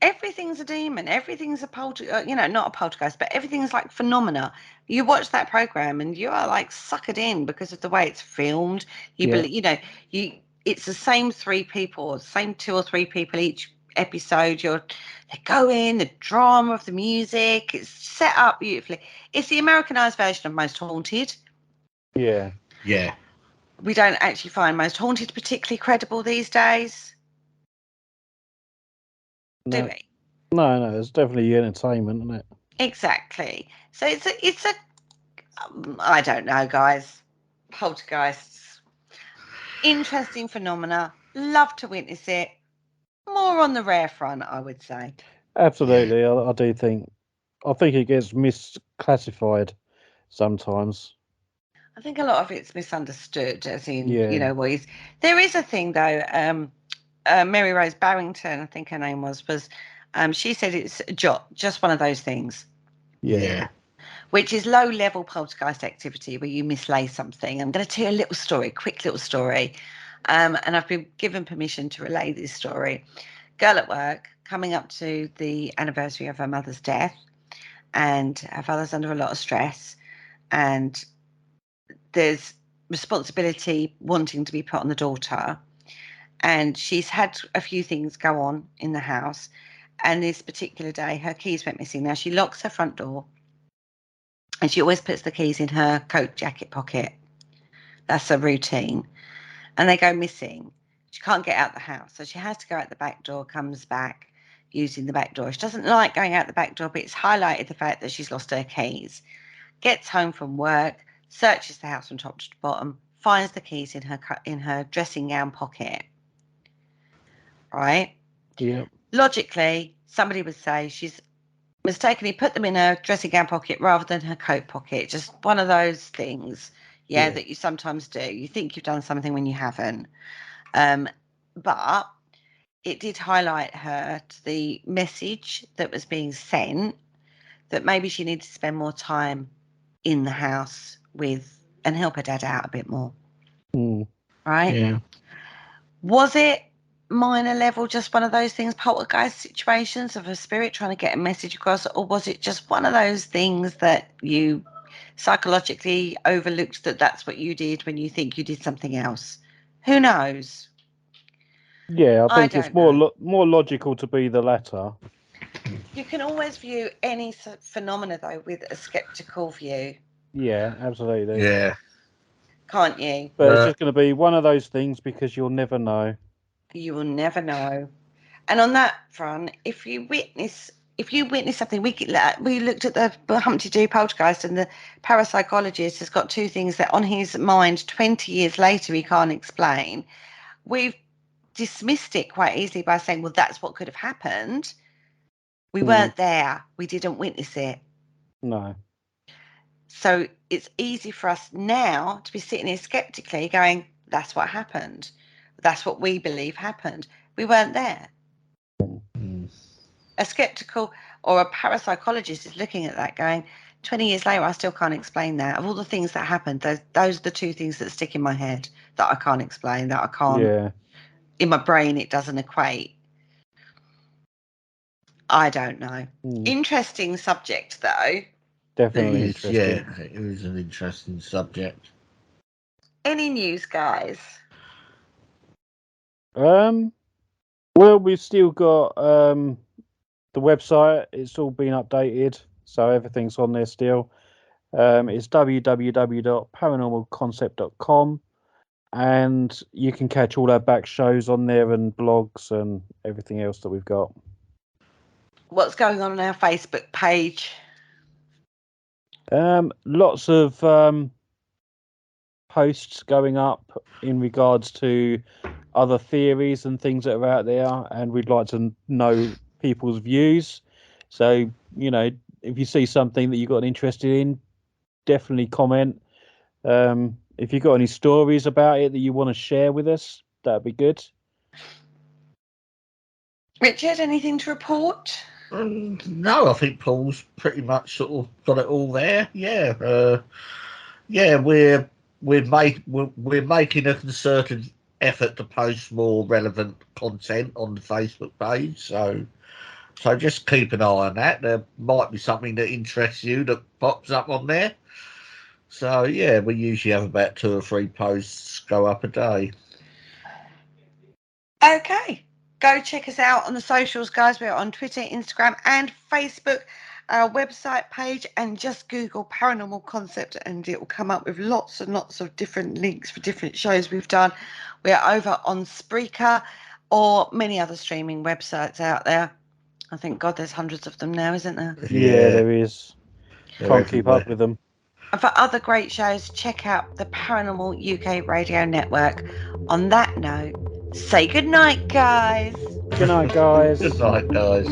Everything's a demon. Everything's a poltergeist, not a poltergeist, but everything's like phenomena. You watch that program and you are like suckered in because of the way it's filmed. It's the same three people, same two or three people each episode. They go in, the drama of the music, it's set up beautifully. It's the Americanized version of Most Haunted. Yeah. Yeah. We don't actually find Most Haunted particularly credible these days. No. Do we? No, it's definitely entertainment, isn't it? Exactly. So it's a I don't know, guys. Poltergeists. Interesting phenomena. Love to witness it. More on the rare front, I would say. Absolutely. I do think. I think it gets misclassified sometimes. I think a lot of it's misunderstood, as in, Yeah. there is a thing, though. Mary Rose Barrington, I think her name was she said it's just one of those things. Yeah. Which is low-level poltergeist activity where you mislay something. I'm going to tell you a quick little story. And I've been given permission to relay this story. Girl at work, coming up to the anniversary of her mother's death, and her father's under a lot of stress, and there's responsibility wanting to be put on the daughter. and she's had a few things go on in the house. And this particular day, her keys went missing. Now, she locks her front door, and she always puts the keys in her coat jacket pocket. That's a routine. And they go missing. She can't get out the house, so she has to go out the back door, comes back using the back door. She doesn't like going out the back door, but it's highlighted the fact that she's lost her keys. Gets home from work, searches the house from top to bottom, finds the keys in her dressing gown pocket. Right? Yeah. Logically, somebody would say she's mistakenly put them in her dressing gown pocket rather than her coat pocket. Just one of those things, that you sometimes do. You think you've done something when you haven't. But it did highlight her to the message that was being sent that maybe she needed to spend more time in the house with and help her dad out a bit more. Right? Yeah. Was it minor level, just one of those things, poltergeist situations of a spirit trying to get a message across, or was it just one of those things that you psychologically overlooked that's what you did when you think you did something else? Who knows? Yeah, I think it's don't more logical to be the latter. You can always view any phenomena, though, with a skeptical view. Yeah, absolutely. Yeah. Can't you? But it's just going to be one of those things because you'll never know. You will never know. And on that front, if you witness something, we looked at the Humpty Doo Poltergeist, and the parapsychologist has got two things that on his mind 20 years later he can't explain. We've dismissed it quite easily by saying, well, that's what could have happened. We weren't there. We didn't witness it. No. So it's easy for us now to be sitting here skeptically going, that's what happened. That's what we believe happened. We weren't there. A skeptical or a parapsychologist is looking at that going, 20 years later, I still can't explain that. Of all the things that happened, those are the two things that stick in my head that I can't explain, that I can't, in my brain, it doesn't equate. I don't know. Interesting subject, though. Definitely interesting. Yeah, it is an interesting subject. Any news, guys? Well, we've still got the website. It's all been updated, so everything's on there still. It's www.paranormalconcept.com, and you can catch all our back shows on there and blogs and everything else that we've got. What's going on our Facebook page? Lots of posts going up in regards to other theories and things that are out there, and we'd like to know people's views. So, if you see something that you've got an interest in, definitely comment. If you've got any stories about it that you want to share with us, that'd be good. Richard, anything to report? No, I think Paul's pretty much sort of got it all there. Yeah, we're making a concerted effort to post more relevant content on the Facebook page. So just keep an eye on that. There might be something that interests you that pops up on there. So yeah, we usually have about 2 or 3 posts go up a day. Okay. Go check us out on the socials, guys. We're on Twitter, Instagram, and Facebook. Our website page, and just Google Paranormal Concept, and it will come up with lots and lots of different links for different shows we've done. We're over on Spreaker or many other streaming websites out there. I think, God, there's hundreds of them now, isn't there? Yeah, there is. Can't keep up with them. And for other great shows, check out the Paranormal UK Radio Network. On that note, say good night, guys. Good night, guys. Good night, guys.